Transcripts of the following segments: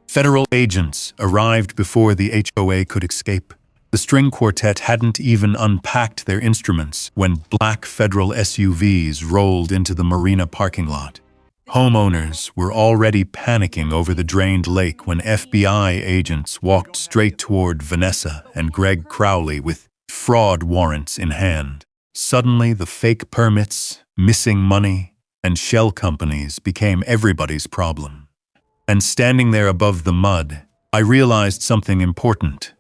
Federal agents arrived before the HOA could escape. The string quartet hadn't even unpacked their instruments when black federal SUVs rolled into the Marina parking lot. Homeowners were already panicking over the drained lake when FBI agents walked straight toward Vanessa and Greg Crowley with fraud warrants in hand. Suddenly, the fake permits, missing money, and shell companies became everybody's problem. And standing there above the mud, I realized something important.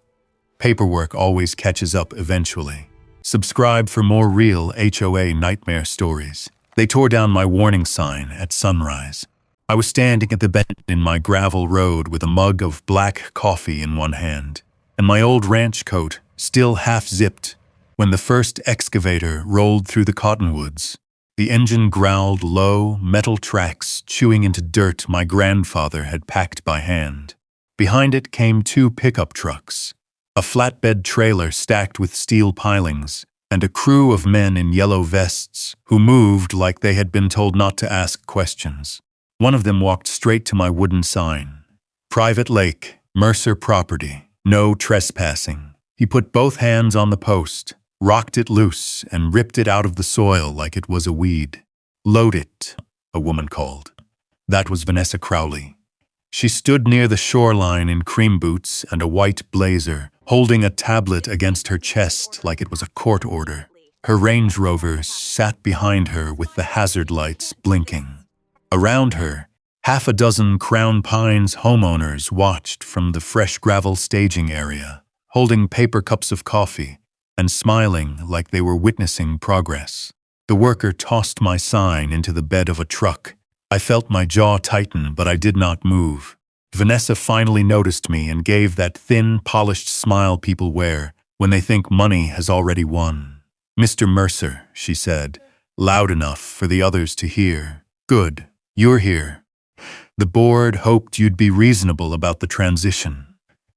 Paperwork always catches up eventually. Subscribe for more real HOA nightmare stories. They tore down my warning sign at sunrise. I was standing at the bend in my gravel road with a mug of black coffee in one hand, and my old ranch coat still half-zipped, when the first excavator rolled through the cottonwoods. The engine growled low, metal tracks chewing into dirt my grandfather had packed by hand. Behind it came two pickup trucks, a flatbed trailer stacked with steel pilings, and a crew of men in yellow vests who moved like they had been told not to ask questions. One of them walked straight to my wooden sign. Private lake, Mercer property, no trespassing. He put both hands on the post, rocked it loose, and ripped it out of the soil like it was a weed. "Load it," a woman called. That was Vanessa Crowley. She stood near the shoreline in cream boots and a white blazer, holding a tablet against her chest like it was a court order. Her Range Rover sat behind her with the hazard lights blinking. Around her, half a dozen Crown Pines homeowners watched from the fresh gravel staging area, holding paper cups of coffee and smiling like they were witnessing progress. The worker tossed my sign into the bed of a truck. I felt my jaw tighten, but I did not move. Vanessa finally noticed me and gave that thin, polished smile people wear when they think money has already won. "Mr. Mercer," she said, loud enough for the others to hear. "Good, you're here. The board hoped you'd be reasonable about the transition."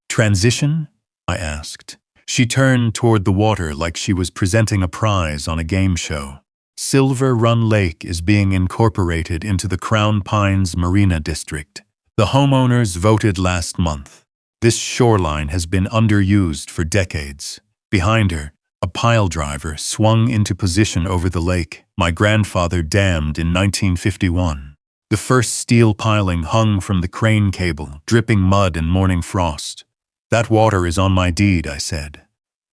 "Transition?" I asked. She turned toward the water like she was presenting a prize on a game show. Silver Run Lake is being incorporated into the Crown Pines Marina District. The homeowners voted last month. This shoreline has been underused for decades. Behind her, a pile driver swung into position over the lake my grandfather dammed in 1951. The first steel piling hung from the crane cable, dripping mud and morning frost. "That water is on my deed," I said.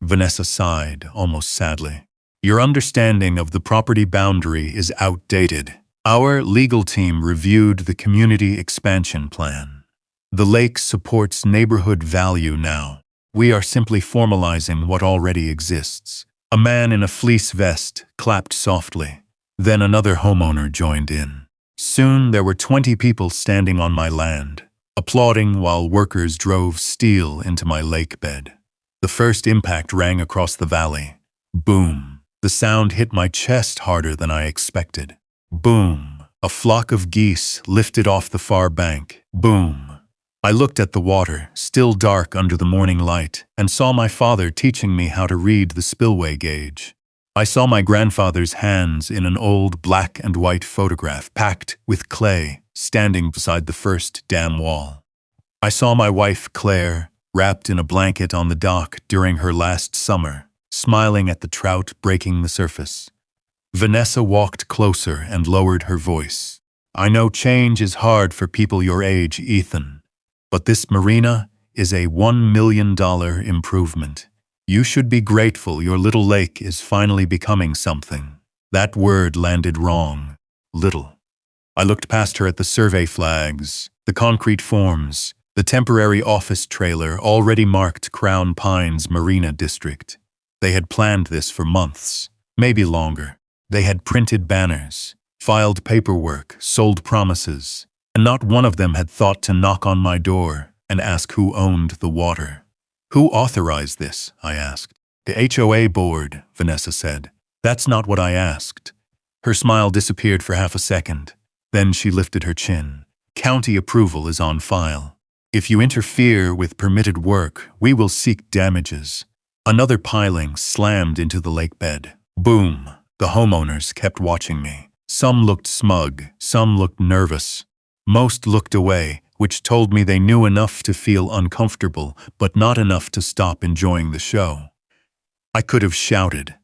Vanessa sighed, almost sadly. "Your understanding of the property boundary is outdated. Our legal team reviewed the community expansion plan. The lake supports neighborhood value now. We are simply formalizing what already exists." A man in a fleece vest clapped softly. Then another homeowner joined in. Soon there were 20 people standing on my land, applauding while workers drove steel into my lake bed. The first impact rang across the valley. Boom. The sound hit my chest harder than I expected. Boom. A flock of geese lifted off the far bank. Boom. I looked at the water, still dark under the morning light, and saw my father teaching me how to read the spillway gauge. I saw my grandfather's hands in an old black and white photograph packed with clay, standing beside the first dam wall. I saw my wife, Claire, wrapped in a blanket on the dock during her last summer, smiling at the trout breaking the surface. Vanessa walked closer and lowered her voice. "I know change is hard for people your age, Ethan, but this marina is a $1 million improvement. You should be grateful your little lake is finally becoming something." That word landed wrong. Little. I looked past her at the survey flags, the concrete forms, the temporary office trailer already marked Crown Pines Marina District. They had planned this for months, maybe longer. They had printed banners, filed paperwork, sold promises, and not one of them had thought to knock on my door and ask who owned the water. "Who authorized this?" I asked. "The HOA board," Vanessa said. "That's not what I asked." Her smile disappeared for half a second. Then she lifted her chin. "County approval is on file. If you interfere with permitted work, we will seek damages." Another piling slammed into the lake bed. Boom. The homeowners kept watching me. Some looked smug, some looked nervous. Most looked away, which told me they knew enough to feel uncomfortable, but not enough to stop enjoying the show. I could have shouted.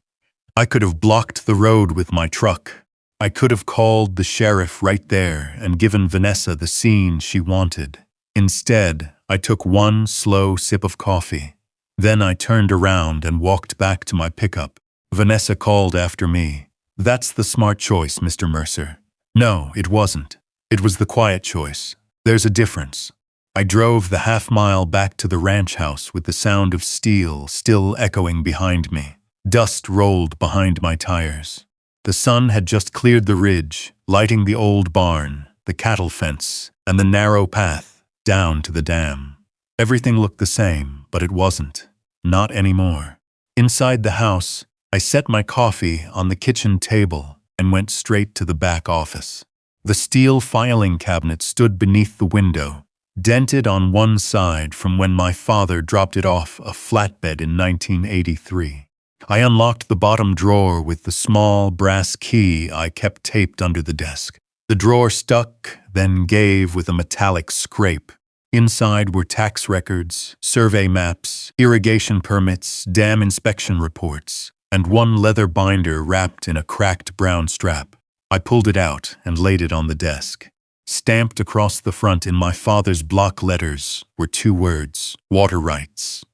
I could have blocked the road with my truck. I could have called the sheriff right there and given Vanessa the scene she wanted. Instead, I took one slow sip of coffee. Then I turned around and walked back to my pickup. Vanessa called after me. "That's the smart choice, Mr. Mercer." No, it wasn't. It was the quiet choice. There's a difference. I drove the half-mile back to the ranch house with the sound of steel still echoing behind me. Dust rolled behind my tires. The sun had just cleared the ridge, lighting the old barn, the cattle fence, and the narrow path down to the dam. Everything looked the same, but it wasn't. Not anymore. Inside the house, I set my coffee on the kitchen table and went straight to the back office. The steel filing cabinet stood beneath the window, dented on one side from when my father dropped it off a flatbed in 1983. I unlocked the bottom drawer with the small brass key I kept taped under the desk. The drawer stuck, then gave with a metallic scrape. Inside were tax records, survey maps, irrigation permits, dam inspection reports, and one leather binder wrapped in a cracked brown strap. I pulled it out and laid it on the desk. Stamped across the front in my father's block letters were two words: water rights.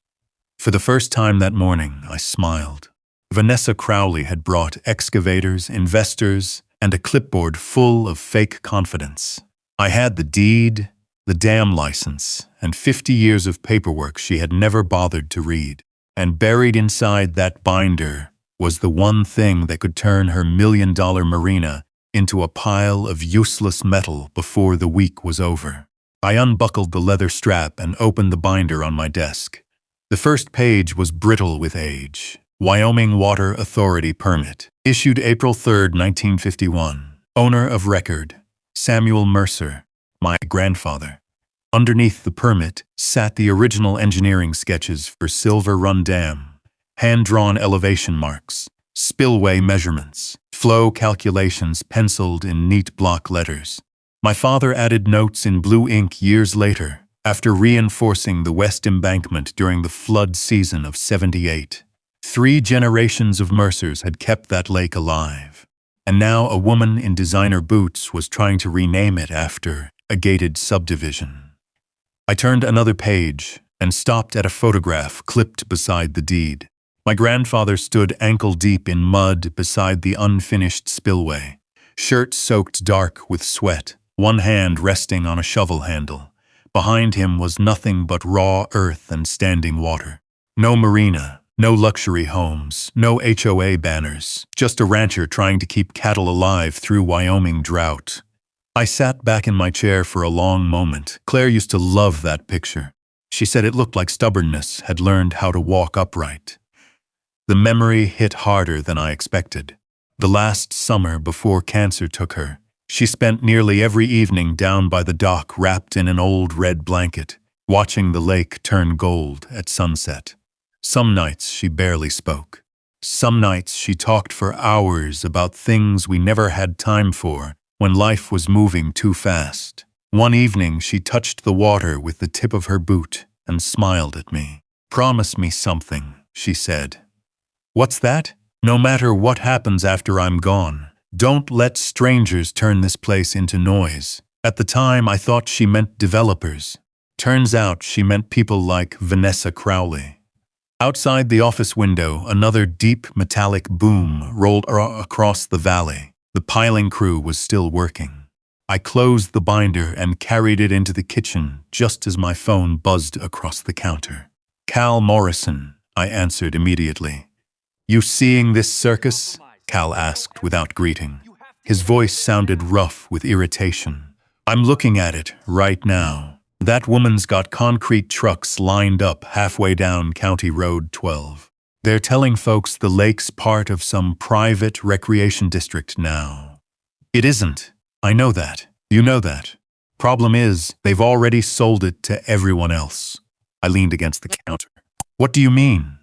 For the first time that morning, I smiled. Vanessa Crowley had brought excavators, investors, and a clipboard full of fake confidence. I had the deed, the dam license, and 50 years of paperwork she had never bothered to read. And buried inside that binder was the one thing that could turn her $1 million Marina into a pile of useless metal before the week was over. I unbuckled the leather strap and opened the binder on my desk. The first page was brittle with age. Wyoming Water Authority Permit. Issued April 3, 1951. Owner of record: Samuel Mercer, my grandfather. Underneath the permit sat the original engineering sketches for Silver Run Dam, hand-drawn elevation marks, spillway measurements, flow calculations penciled in neat block letters. My father added notes in blue ink years later, after reinforcing the west embankment during the flood season of '78. 3 generations of Mercers had kept that lake alive, and now a woman in designer boots was trying to rename it after a gated subdivision. I turned another page and stopped at a photograph clipped beside the deed. My grandfather stood ankle-deep in mud beside the unfinished spillway, shirt soaked dark with sweat, one hand resting on a shovel handle. Behind him was nothing but raw earth and standing water. No marina, no luxury homes, no HOA banners, just a rancher trying to keep cattle alive through Wyoming drought. I sat back in my chair for a long moment. Claire used to love that picture. She said it looked like stubbornness had learned how to walk upright. The memory hit harder than I expected. The last summer before cancer took her, she spent nearly every evening down by the dock wrapped in an old red blanket, watching the lake turn gold at sunset. Some nights she barely spoke. Some nights she talked for hours about things we never had time for when life was moving too fast. One evening she touched the water with the tip of her boot and smiled at me. "Promise me something," she said. "What's that?" "No matter what happens after I'm gone, don't let strangers turn this place into noise." At the time I thought she meant developers. Turns out she meant people like Vanessa Crowley. Outside the office window, another deep metallic boom rolled across the valley. The piling crew was still working. I closed the binder and carried it into the kitchen just as my phone buzzed across the counter. "Cal Morrison," I answered immediately. "You seeing this circus?" Cal asked without greeting. His voice sounded rough with irritation. "I'm looking at it right now. That woman's got concrete trucks lined up halfway down County Road 12. They're telling folks the lake's part of some private recreation district now. It isn't. I know that. You know that. Problem is, they've already sold it to everyone else." I leaned against the counter. "What do you mean?"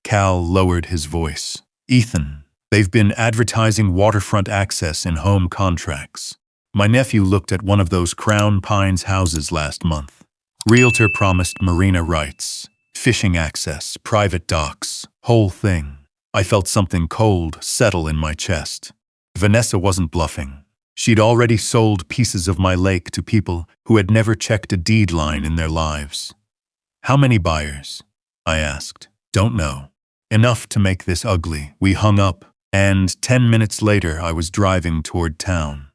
Cal lowered his voice. "Ethan, they've been advertising waterfront access in home contracts. My nephew looked at one of those Crown Pines houses last month. Realtor promised marina rights, fishing access, private docks, whole thing. I felt something cold settle in my chest. Vanessa wasn't bluffing. She'd already sold pieces of my lake to people who had never checked a deed line in their lives. How many buyers? I asked. Don't know. Enough to make this ugly. We hung up, and 10 minutes later I was driving toward town.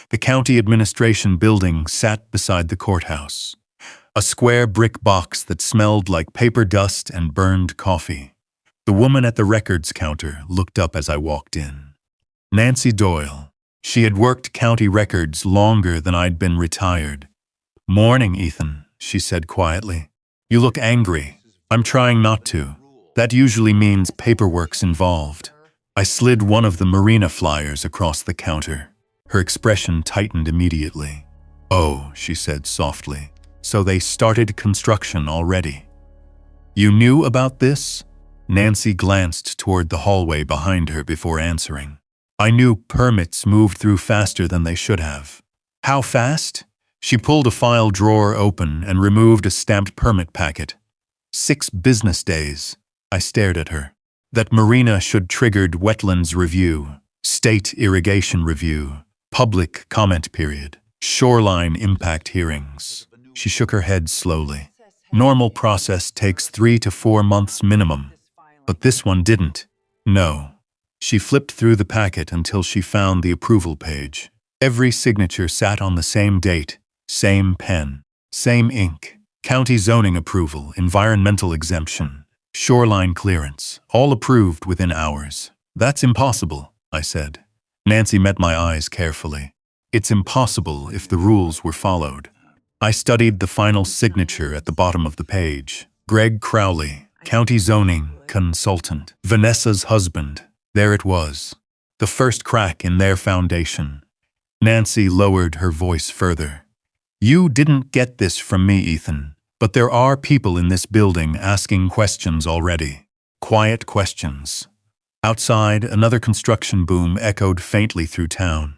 The county administration building sat beside the courthouse. A square brick box that smelled like paper dust and burned coffee. The woman at the records counter looked up as I walked in. Nancy Doyle. She had worked county records longer than I'd been retired. "Morning, Ethan," she said quietly. "You look angry." "I'm trying not to. That usually means paperwork's involved." I slid one of the Marina flyers across the counter. Her expression tightened immediately. "Oh," she said softly. "So they started construction already." "You knew about this?" Nancy glanced toward the hallway behind her before answering. "I knew permits moved through faster than they should have." "How fast?" She pulled a file drawer open and removed a stamped permit packet. 6 business days. I stared at her. That Marina should triggered wetlands review, state irrigation review, public comment period, shoreline impact hearings. She shook her head slowly. "Normal process takes 3 to 4 months minimum. But this one didn't." "No." She flipped through the packet until she found the approval page. Every signature sat on the same date, same pen, same ink. County zoning approval, environmental exemption, shoreline clearance, all approved within hours. "That's impossible," I said. Nancy met my eyes carefully. "It's impossible if the rules were followed." I studied the final signature at the bottom of the page. Greg Crowley, county zoning consultant. Vanessa's husband. There it was. The first crack in their foundation. Nancy lowered her voice further. "You didn't get this from me, Ethan, but there are people in this building asking questions already. Quiet questions." Outside, another construction boom echoed faintly through town.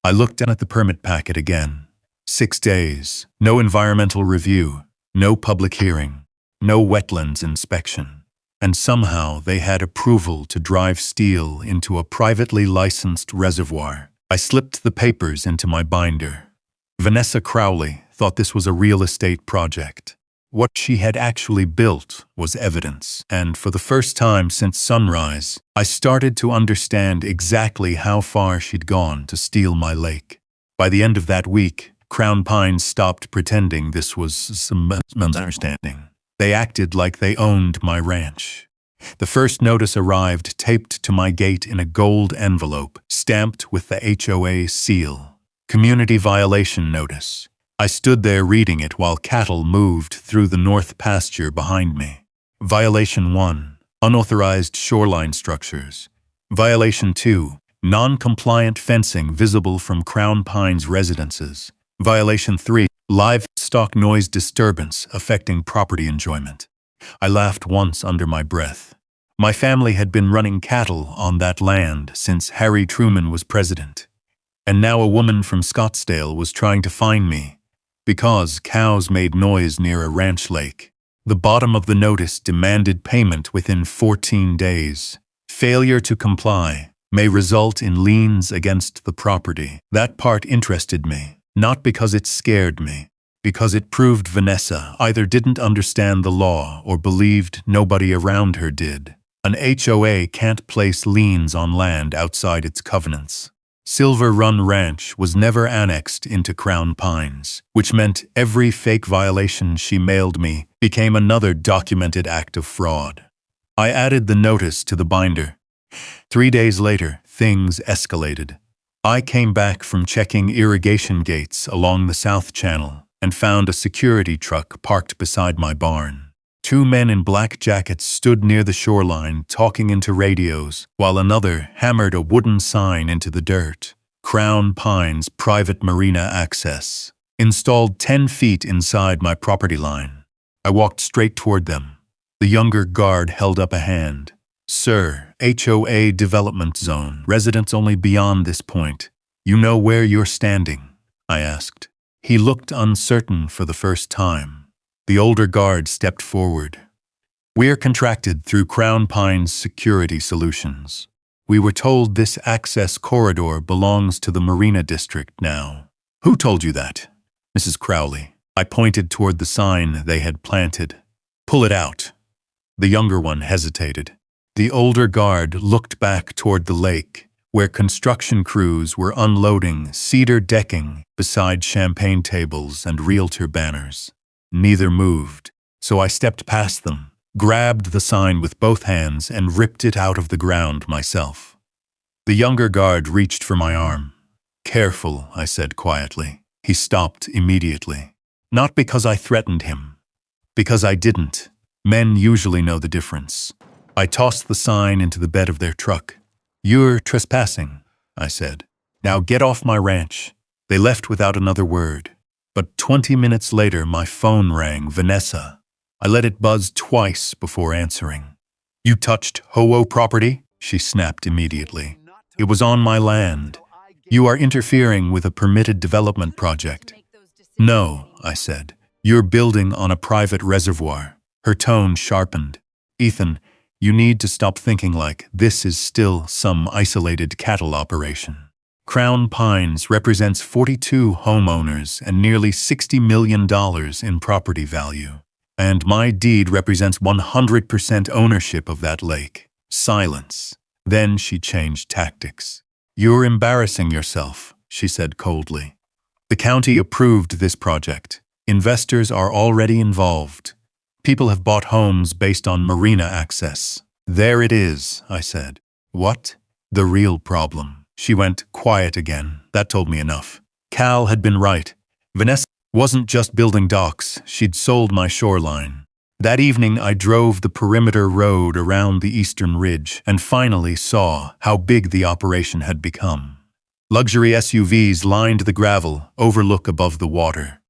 I looked at the permit packet again. 6 days, no environmental review, no public hearing, no wetlands inspection. And somehow they had approval to drive steel into a privately licensed reservoir. I slipped the papers into my binder. Vanessa Crowley thought this was a real estate project. What she had actually built was evidence, and for the first time since sunrise, I started to understand exactly how far she'd gone to steal my lake. By the end of that week, Crown Pines stopped pretending this was some misunderstanding. They acted like they owned my ranch. The first notice arrived taped to my gate in a gold envelope, stamped with the HOA seal. Community violation notice. I stood there reading it while cattle moved through the north pasture behind me. Violation 1. Unauthorized shoreline structures. Violation 2. Non-compliant fencing visible from Crown Pines residences. Violation 3. Livestock noise disturbance affecting property enjoyment. I laughed once under my breath. My family had been running cattle on that land since Harry Truman was president. And now a woman from Scottsdale was trying to find me because cows made noise near a ranch lake. The bottom of the notice demanded payment within 14 days. Failure to comply may result in liens against the property. That part interested me. Not because it scared me, because it proved Vanessa either didn't understand the law or believed nobody around her did. An HOA can't place liens on land outside its covenants. Silver Run Ranch was never annexed into Crown Pines, which meant every fake violation she mailed me became another documented act of fraud. I added the notice to the binder. 3 days later, things escalated. I came back from checking irrigation gates along the South Channel and found a security truck parked beside my barn. 2 men in black jackets stood near the shoreline talking into radios, while another hammered a wooden sign into the dirt. Crown Pines Private Marina Access. Installed 10 feet inside my property line. I walked straight toward them. The younger guard held up a hand. "Sir, HOA Development Zone. Residents only beyond this point. You know where you're standing." I asked. He looked uncertain for the first time. The older guard stepped forward. We're contracted through Crown Pines Security Solutions. We were told this access corridor belongs to the Marina District now. Who told you that? Mrs. Crowley. I pointed toward the sign they had planted. Pull it out. The younger one hesitated. The older guard looked back toward the lake, where construction crews were unloading cedar decking beside champagne tables and realtor banners. Neither moved, so I stepped past them, grabbed the sign with both hands, and ripped it out of the ground myself. The younger guard reached for my arm. Careful, I said quietly. He stopped immediately. Not because I threatened him. Because I didn't. Men usually know the difference. I tossed the sign into the bed of their truck. You're trespassing, I said. Now get off my ranch. They left without another word. But 20 minutes later, my phone rang. Vanessa. I let it buzz twice before answering. You touched HOA property? She snapped immediately. It was on my land. You are interfering with a permitted development project. No, I said. You're building on a private reservoir. Her tone sharpened. Ethan, you need to stop thinking like this is still some isolated cattle operation. Crown Pines represents 42 homeowners and nearly $60 million in property value. And my deed represents 100% ownership of that lake. Silence. Then she changed tactics. You're embarrassing yourself, she said coldly. The county approved this project. Investors are already involved. People have bought homes based on marina access. There it is, I said. What? The real problem. She went quiet again. That told me enough. Cal had been right. Vanessa wasn't just building docks. She'd sold my shoreline. That evening, I drove the perimeter road around the eastern ridge and finally saw how big the operation had become. Luxury SUVs lined the gravel, overlook above the water.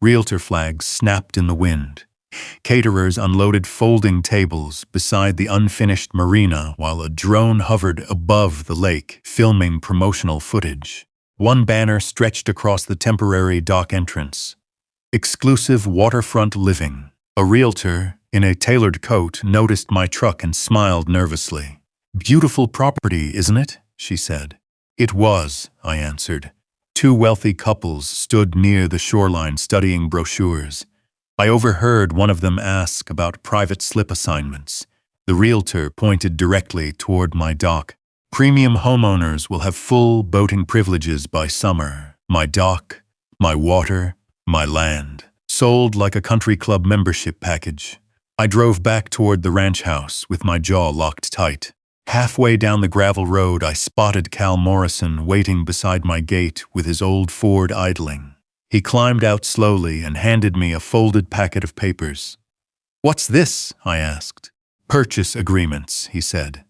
Realtor flags snapped in the wind. Caterers unloaded folding tables beside the unfinished marina while a drone hovered above the lake, filming promotional footage. One banner stretched across the temporary dock entrance. Exclusive waterfront living. A realtor, in a tailored coat, noticed my truck and smiled nervously. Beautiful property, isn't it? She said. It was, I answered. Two wealthy couples stood near the shoreline studying brochures. I overheard one of them ask about private slip assignments. The realtor pointed directly toward my dock. Premium homeowners will have full boating privileges by summer. My dock, my water, my land. Sold like a country club membership package. I drove back toward the ranch house with my jaw locked tight. Halfway down the gravel road, I spotted Cal Morrison waiting beside my gate with his old Ford idling. He climbed out slowly and handed me a folded packet of papers. What's this? I asked. Purchase agreements, he said.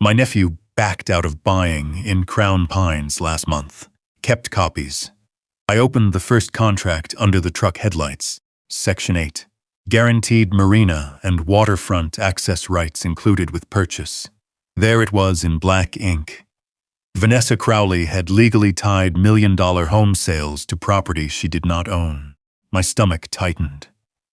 My nephew backed out of buying in Crown Pines last month. Kept copies. I opened the first contract under the truck headlights. Section 8. Guaranteed marina and waterfront access rights included with purchase. There it was in black ink. Vanessa Crowley had legally tied million-dollar home sales to property she did not own. My stomach tightened.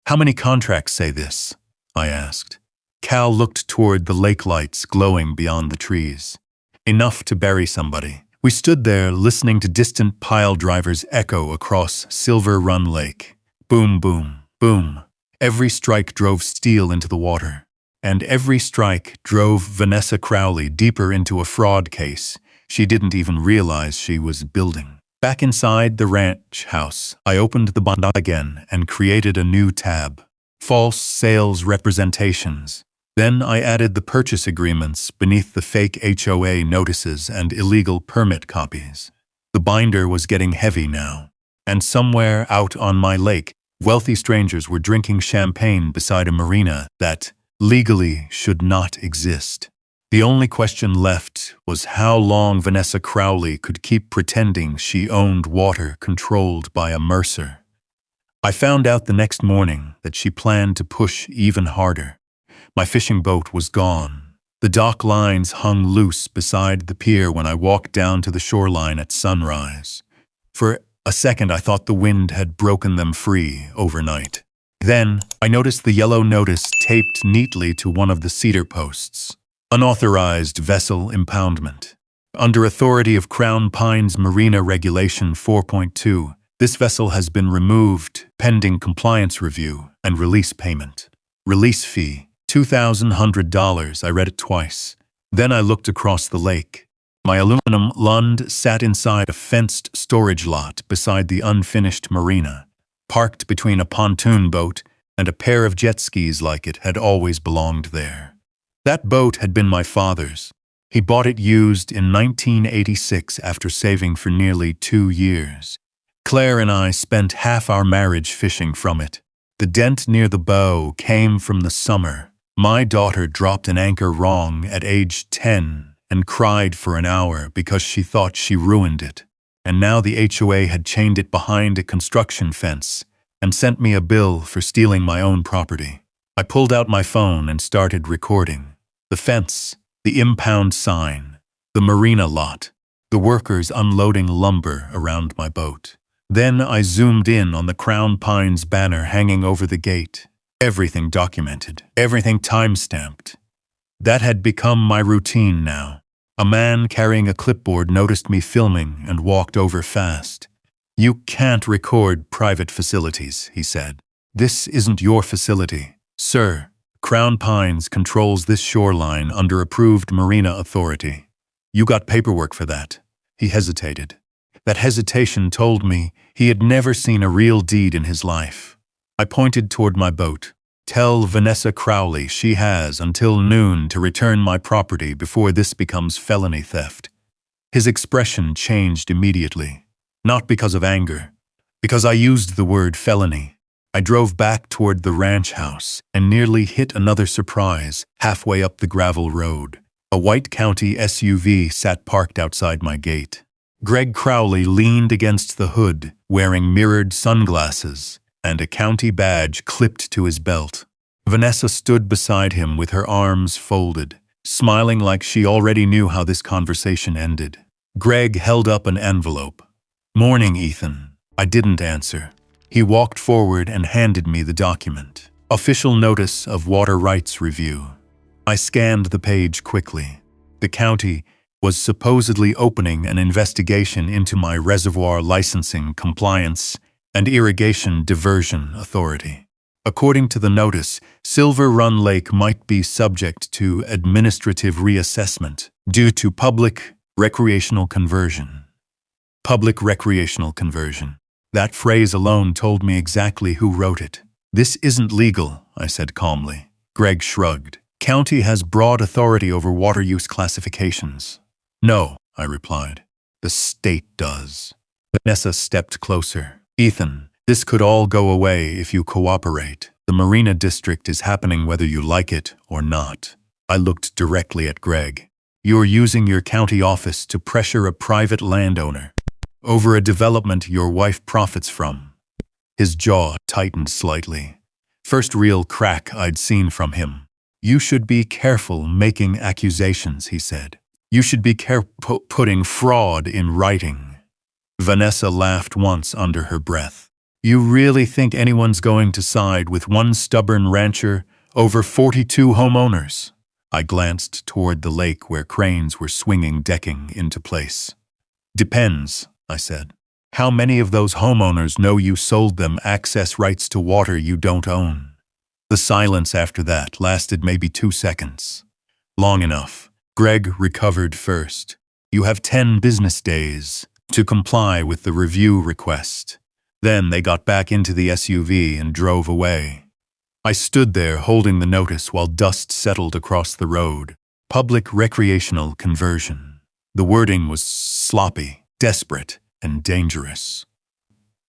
How many contracts say this? I asked. Cal looked toward the lake lights glowing beyond the trees. Enough to bury somebody. We stood there listening to distant pile drivers echo across Silver Run Lake. Boom, boom, boom. Every strike drove steel into the water. And every strike drove Vanessa Crowley deeper into a fraud case she didn't even realize she was building. Back inside the ranch house, I opened the bond again and created a new tab. False sales representations. Then I added the purchase agreements beneath the fake HOA notices and illegal permit copies. The binder was getting heavy now. And somewhere out on my lake, wealthy strangers were drinking champagne beside a marina that legally should not exist. The only question left was how long Vanessa Crowley could keep pretending she owned water controlled by a Mercer. I found out the next morning that she planned to push even harder. My fishing boat was gone. The dock lines hung loose beside the pier when I walked down to the shoreline at sunrise. For A second I thought the wind had broken them free overnight. Then I noticed the yellow notice taped neatly to one of the cedar posts. Unauthorized vessel impoundment. Under authority of Crown Pines Marina Regulation 4.2, this vessel has been removed pending compliance review and release payment. Release fee, $2,100. I read it twice. Then I looked across the lake. My aluminum Lund sat inside a fenced storage lot beside the unfinished marina, parked between a pontoon boat and a pair of jet skis like it had always belonged there. That boat had been my father's. He bought it used in 1986 after saving for nearly 2 years. Claire and I spent half our marriage fishing from it. The dent near the bow came from the summer. My daughter dropped an anchor wrong at age 10 and cried for an hour because she thought she ruined it. And now the HOA had chained it behind a construction fence and sent me a bill for stealing my own property. I pulled out my phone and started recording. The fence, the impound sign, the marina lot, the workers unloading lumber around my boat. Then I zoomed in on the Crown Pines banner hanging over the gate. Everything documented, everything time-stamped. That had become my routine now. A man carrying a clipboard noticed me filming and walked over fast. "You can't record private facilities," he said. "This isn't your facility, sir. Crown Pines controls this shoreline under approved marina authority. You got paperwork for that." He hesitated. That hesitation told me he had never seen a real deed in his life. I pointed toward my boat. "Tell Vanessa Crowley she has until noon to return my property before this becomes felony theft." His expression changed immediately. Not because of anger, because I used the word felony. I drove back toward the ranch house and nearly hit another surprise halfway up the gravel road. A white county SUV sat parked outside my gate. Greg Crowley leaned against the hood, wearing mirrored sunglasses and a county badge clipped to his belt. Vanessa stood beside him with her arms folded, smiling like she already knew how this conversation ended. Greg held up an envelope. "Morning, Ethan." I didn't answer. He walked forward and handed me the document. Official Notice of Water Rights Review. I scanned the page quickly. The county was supposedly opening an investigation into my reservoir licensing, compliance, and irrigation diversion authority. According to the notice, Silver Run Lake might be subject to administrative reassessment due to public recreational conversion. Public recreational conversion. That phrase alone told me exactly who wrote it. "This isn't legal," I said calmly. Greg shrugged. "County has broad authority over water use classifications." "No," I replied. "The state does." Vanessa stepped closer. "Ethan, this could all go away if you cooperate. The Marina District is happening whether you like it or not." I looked directly at Greg. "You're using your county office to pressure a private landowner over a development your wife profits from." His jaw tightened slightly. First real crack I'd seen from him. "You should be careful making accusations," he said. "You should be careful putting fraud in writing." Vanessa laughed once under her breath. "You really think anyone's going to side with one stubborn rancher over 42 homeowners?" I glanced toward the lake where cranes were swinging decking into place. "Depends," I said. "How many of those homeowners know you sold them access rights to water you don't own?" The silence after that lasted maybe 2 seconds. Long enough. Greg recovered first. "You have 10 business days to comply with the review request." Then they got back into the SUV and drove away. I stood there holding the notice while dust settled across the road. Public recreational conversion. The wording was sloppy, desperate, and dangerous.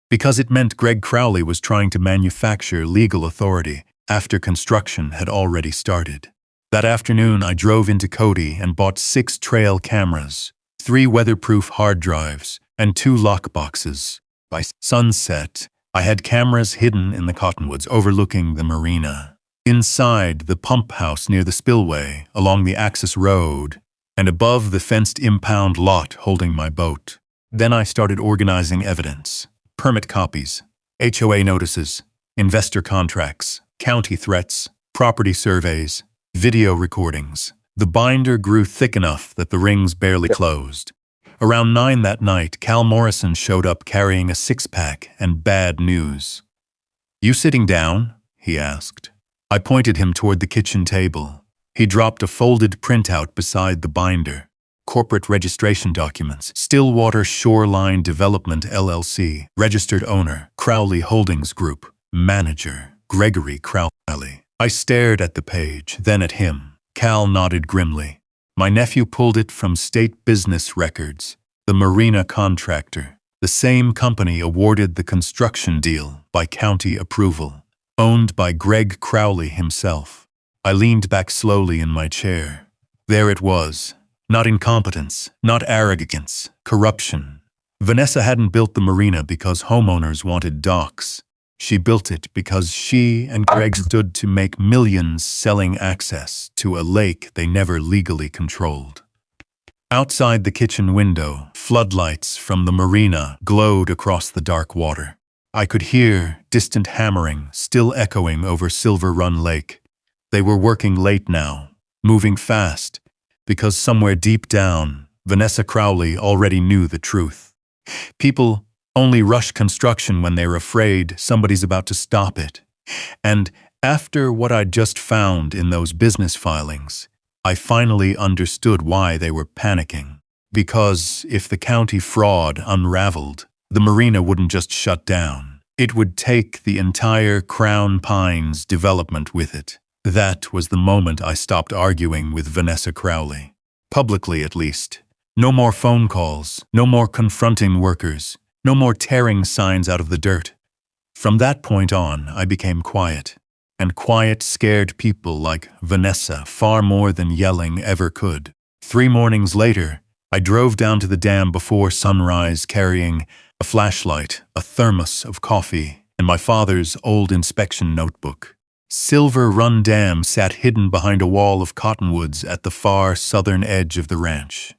Because it meant Greg Crowley was trying to manufacture legal authority after construction had already started. That afternoon I drove into Cody and bought 6 trail cameras, 3 weatherproof hard drives, and 2 lockboxes. By sunset, I had cameras hidden in the cottonwoods overlooking the marina. Inside the pump house near the spillway, along the access road, and above the fenced impound lot holding my boat. Then I started organizing evidence. Permit copies, HOA notices, investor contracts, county threats, property surveys, video recordings. The binder grew thick enough that the rings barely closed. Around 9 that night, Cal Morrison showed up carrying a six-pack and bad news. "You sitting down?" he asked. I pointed him toward the kitchen table. He dropped a folded printout beside the binder. Corporate registration documents. Stillwater Shoreline Development LLC. Registered owner, Crowley Holdings Group. Manager, Gregory Crowley. I stared at the page, then at him. Cal nodded grimly. My nephew pulled it from state business records. The Marina contractor. The same company awarded the construction deal by county approval. Owned by Greg Crowley himself. I leaned back slowly in my chair. There it was. Not incompetence, not arrogance, corruption. Vanessa hadn't built the marina because homeowners wanted docks. She built it because she and Greg stood to make millions selling access to a lake they never legally controlled. Outside the kitchen window, floodlights from the marina glowed across the dark water. I could hear distant hammering still echoing over Silver Run Lake. They were working late now, moving fast, because somewhere deep down, Vanessa Crowley already knew the truth. People only rush construction when they're afraid somebody's about to stop it. And after what I'd just found in those business filings, I finally understood why they were panicking. Because if the county fraud unraveled, the marina wouldn't just shut down. It would take the entire Crown Pines development with it. That was the moment I stopped arguing with Vanessa Crowley. Publicly, at least. No more phone calls, no more confronting workers, no more tearing signs out of the dirt. From that point on, I became quiet. And quiet scared people like Vanessa far more than yelling ever could. 3 mornings later, I drove down to the dam before sunrise carrying a flashlight, a thermos of coffee, and my father's old inspection notebook. Silver Run Dam sat hidden behind a wall of cottonwoods at the far southern edge of the ranch.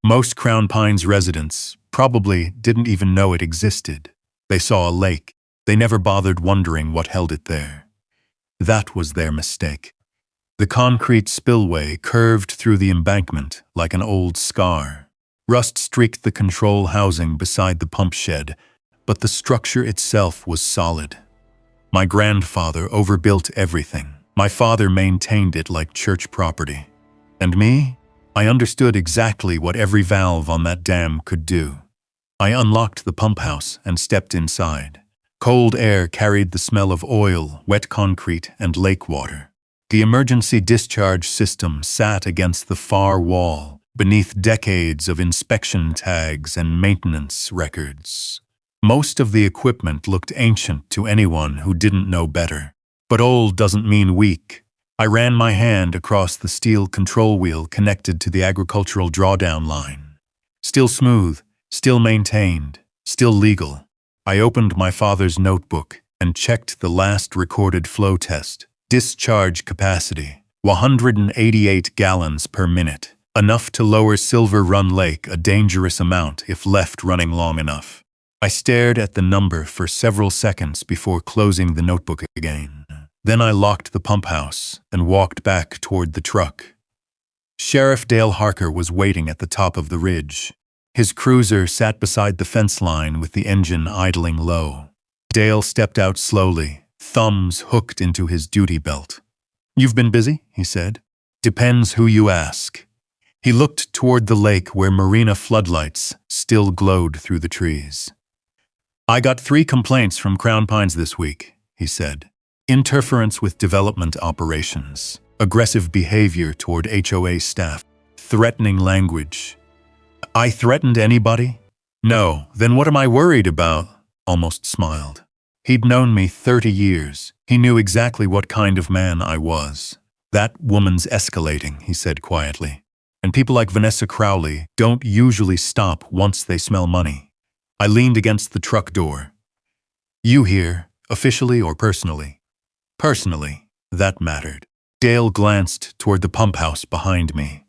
Most Crown Pines residents probably didn't even know it existed. They saw a lake. They never bothered wondering what held it there. That was their mistake. The concrete spillway curved through the embankment like an old scar. Rust streaked the control housing beside the pump shed, but the structure itself was solid. My grandfather overbuilt everything. My father maintained it like church property. And me? I understood exactly what every valve on that dam could do. I unlocked the pump house and stepped inside. Cold air carried the smell of oil, wet concrete, and lake water. The emergency discharge system sat against the far wall, beneath decades of inspection tags and maintenance records. Most of the equipment looked ancient to anyone who didn't know better. But old doesn't mean weak. I ran my hand across the steel control wheel connected to the agricultural drawdown line. Still smooth, still maintained, still legal. I opened my father's notebook and checked the last recorded flow test. Discharge capacity, 188 gallons per minute. Enough to lower Silver Run Lake a dangerous amount if left running long enough. I stared at the number for several seconds before closing the notebook again. Then I locked the pump house and walked back toward the truck. Sheriff Dale Harker was waiting at the top of the ridge. His cruiser sat beside the fence line with the engine idling low. Dale stepped out slowly, thumbs hooked into his duty belt. "You've been busy?" he said. "Depends who you ask." He looked toward the lake where marina floodlights still glowed through the trees. "I got 3 complaints from Crown Pines this week," he said. "Interference with development operations, aggressive behavior toward HOA staff, threatening language." "I threatened anybody?" "No, then what am I worried about?" Almost smiled. He'd known me 30 years. He knew exactly what kind of man I was. "That woman's escalating," he said quietly. "And people like Vanessa Crowley don't usually stop once they smell money." I leaned against the truck door. "You here, officially or personally?" "Personally." That mattered. Dale glanced toward the pump house behind me.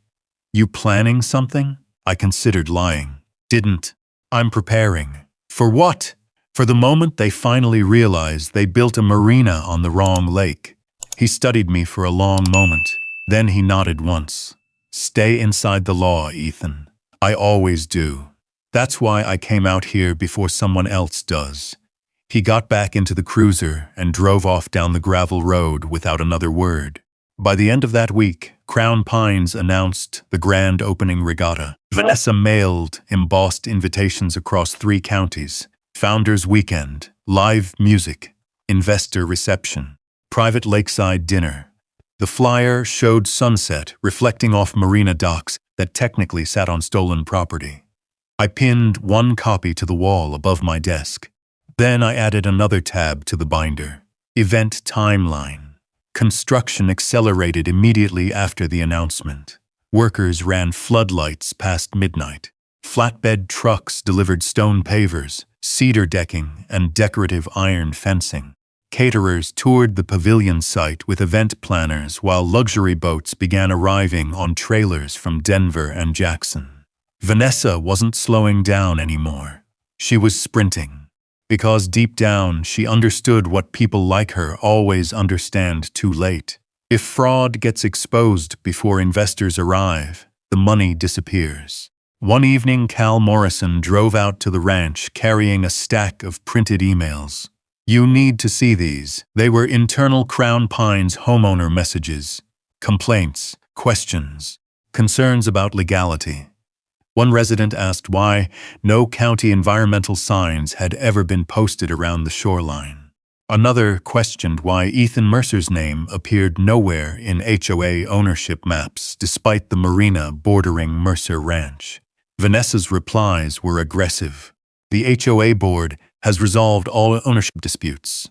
"You planning something?" I considered lying. "Didn't." I'm preparing. For what? For the moment they finally realized they built a marina on the wrong lake. He studied me for a long moment. Then he nodded once. Stay inside the law, Ethan. I always do. That's why I came out here before someone else does. He got back into the cruiser and drove off down the gravel road without another word. By the end of that week, Crown Pines announced the grand opening regatta. Vanessa mailed embossed invitations across 3 counties. Founders Weekend, live music, investor reception, private lakeside dinner. The flyer showed sunset reflecting off marina docks that technically sat on stolen property. I pinned 1 copy to the wall above my desk. Then I added another tab to the binder. Event timeline. Construction accelerated immediately after the announcement. Workers ran floodlights past midnight. Flatbed trucks delivered stone pavers, cedar decking, and decorative iron fencing. Caterers toured the pavilion site with event planners while luxury boats began arriving on trailers from Denver and Jackson. Vanessa wasn't slowing down anymore. She was sprinting. Because deep down, she understood what people like her always understand too late. If fraud gets exposed before investors arrive, the money disappears. One evening, Cal Morrison drove out to the ranch carrying a stack of printed emails. You need to see these. They were internal Crown Pines homeowner messages, complaints, questions, concerns about legality. One resident asked why no county environmental signs had ever been posted around the shoreline. Another questioned why Ethan Mercer's name appeared nowhere in HOA ownership maps despite the marina bordering Mercer Ranch. Vanessa's replies were aggressive. The HOA board has resolved all ownership disputes.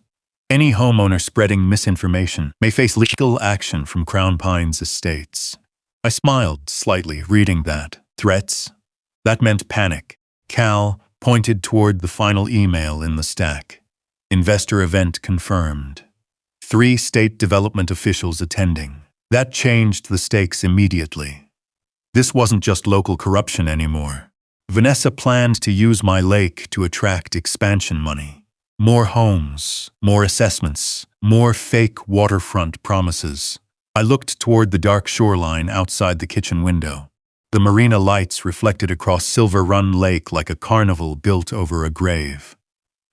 Any homeowner spreading misinformation may face legal action from Crown Pines estates. I smiled slightly reading that. Threats? That meant panic. Cal pointed toward the final email in the stack. Investor event confirmed. 3 state development officials attending. That changed the stakes immediately. This wasn't just local corruption anymore. Vanessa planned to use my lake to attract expansion money. More homes, more assessments, more fake waterfront promises. I looked toward the dark shoreline outside the kitchen window. The marina lights reflected across Silver Run Lake like a carnival built over a grave.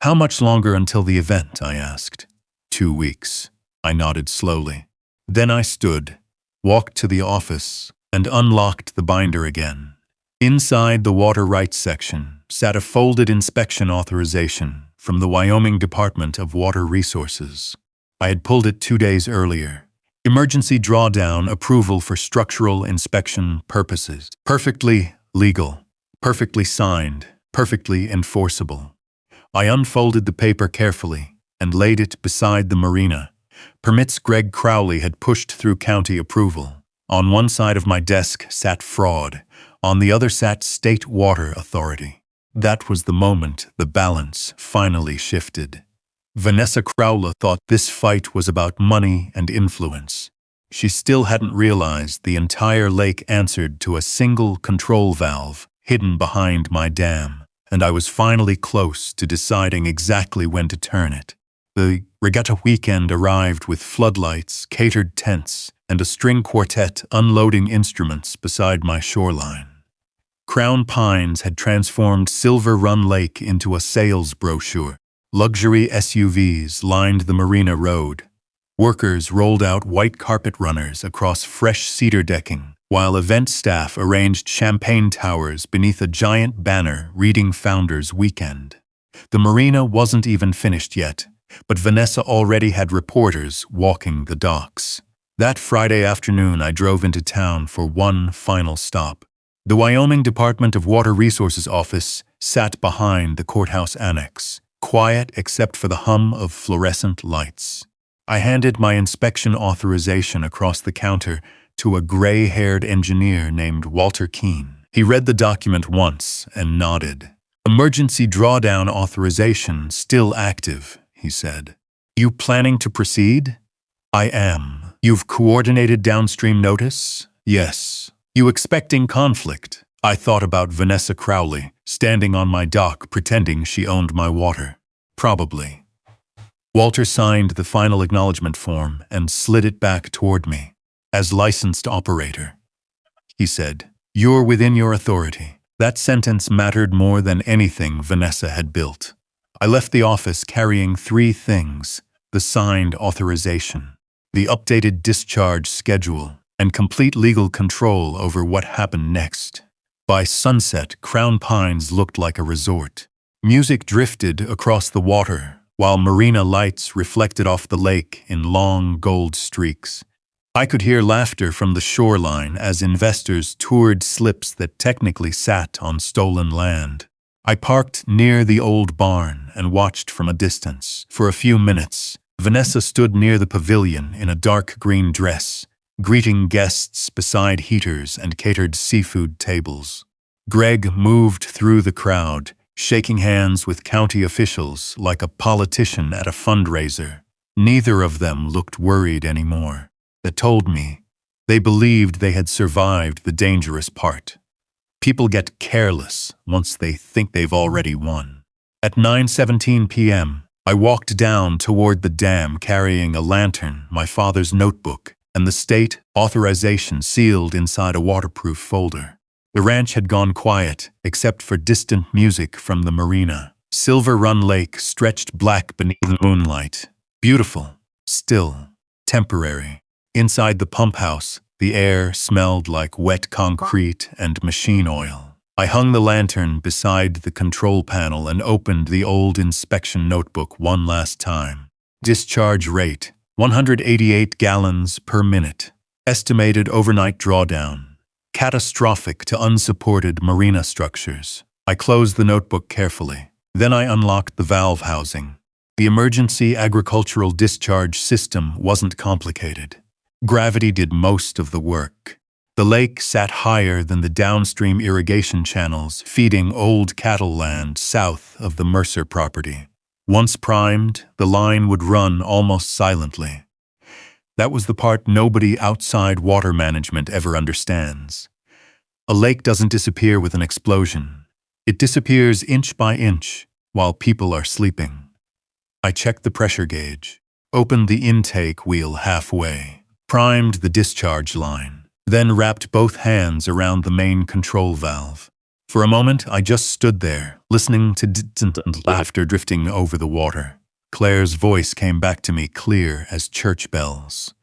How much longer until the event? I asked. 2 weeks. I nodded slowly. Then I stood, walked to the office, and unlocked the binder again. Inside the water rights section sat a folded inspection authorization from the Wyoming Department of Water Resources. I had pulled it 2 days earlier. Emergency drawdown approval for structural inspection purposes. Perfectly legal, perfectly signed, perfectly enforceable. I unfolded the paper carefully and laid it beside the marina. Permits Greg Crowley had pushed through county approval. On one side of my desk sat fraud. On the other sat State Water Authority. That was the moment the balance finally shifted. Vanessa Crowley thought this fight was about money and influence. She still hadn't realized the entire lake answered to a single control valve hidden behind my dam, and I was finally close to deciding exactly when to turn it. The regatta weekend arrived with floodlights, catered tents, and a string quartet unloading instruments beside my shoreline. Crown Pines had transformed Silver Run Lake into a sales brochure. Luxury SUVs lined the marina road. Workers rolled out white carpet runners across fresh cedar decking, while event staff arranged champagne towers beneath a giant banner reading Founders Weekend. The marina wasn't even finished yet, but Vanessa already had reporters walking the docks. That Friday afternoon, I drove into town for one final stop. The Wyoming Department of Water Resources office sat behind the courthouse annex, quiet except for the hum of fluorescent lights. I handed my inspection authorization across the counter to a gray-haired engineer named Walter Keene. He read the document once and nodded. Emergency drawdown authorization still active, he said. You planning to proceed? I am. You've coordinated downstream notice? Yes. You expecting conflict? I thought about Vanessa Crowley, standing on my dock pretending she owned my water. Probably. Walter signed the final acknowledgement form and slid it back toward me. As licensed operator, he said, "You're within your authority." That sentence mattered more than anything Vanessa had built. I left the office carrying three things: the signed authorization, the updated discharge schedule, and complete legal control over what happened next. By sunset, Crown Pines looked like a resort. Music drifted across the water, while marina lights reflected off the lake in long gold streaks. I could hear laughter from the shoreline as investors toured slips that technically sat on stolen land. I parked near the old barn and watched from a distance. For a few minutes, Vanessa stood near the pavilion in a dark green dress, greeting guests beside heaters and catered seafood tables. Greg moved through the crowd, shaking hands with county officials like a politician at a fundraiser. Neither of them looked worried anymore. That told me they believed they had survived the dangerous part. People get careless once they think they've already won. At 9:17 p.m., I walked down toward the dam carrying a lantern, my father's notebook, and the state authorization sealed inside a waterproof folder. The ranch had gone quiet, except for distant music from the marina. Silver Run Lake stretched black beneath the moonlight. Beautiful, still, temporary. Inside the pump house, the air smelled like wet concrete and machine oil. I hung the lantern beside the control panel and opened the old inspection notebook one last time. Discharge rate, 188 gallons per minute. Estimated overnight drawdown. Catastrophic to unsupported marina structures. I closed the notebook carefully. Then I unlocked the valve housing. The emergency agricultural discharge system wasn't complicated. Gravity did most of the work. The lake sat higher than the downstream irrigation channels feeding old cattle land south of the Mercer property. Once primed, the line would run almost silently. That was the part nobody outside water management ever understands. A lake doesn't disappear with an explosion. It disappears inch by inch while people are sleeping. I checked the pressure gauge, opened the intake wheel halfway, primed the discharge line, then wrapped both hands around the main control valve. For a moment, I just stood there, listening to distant laughter drifting over the water. Claire's voice came back to me clear as church bells.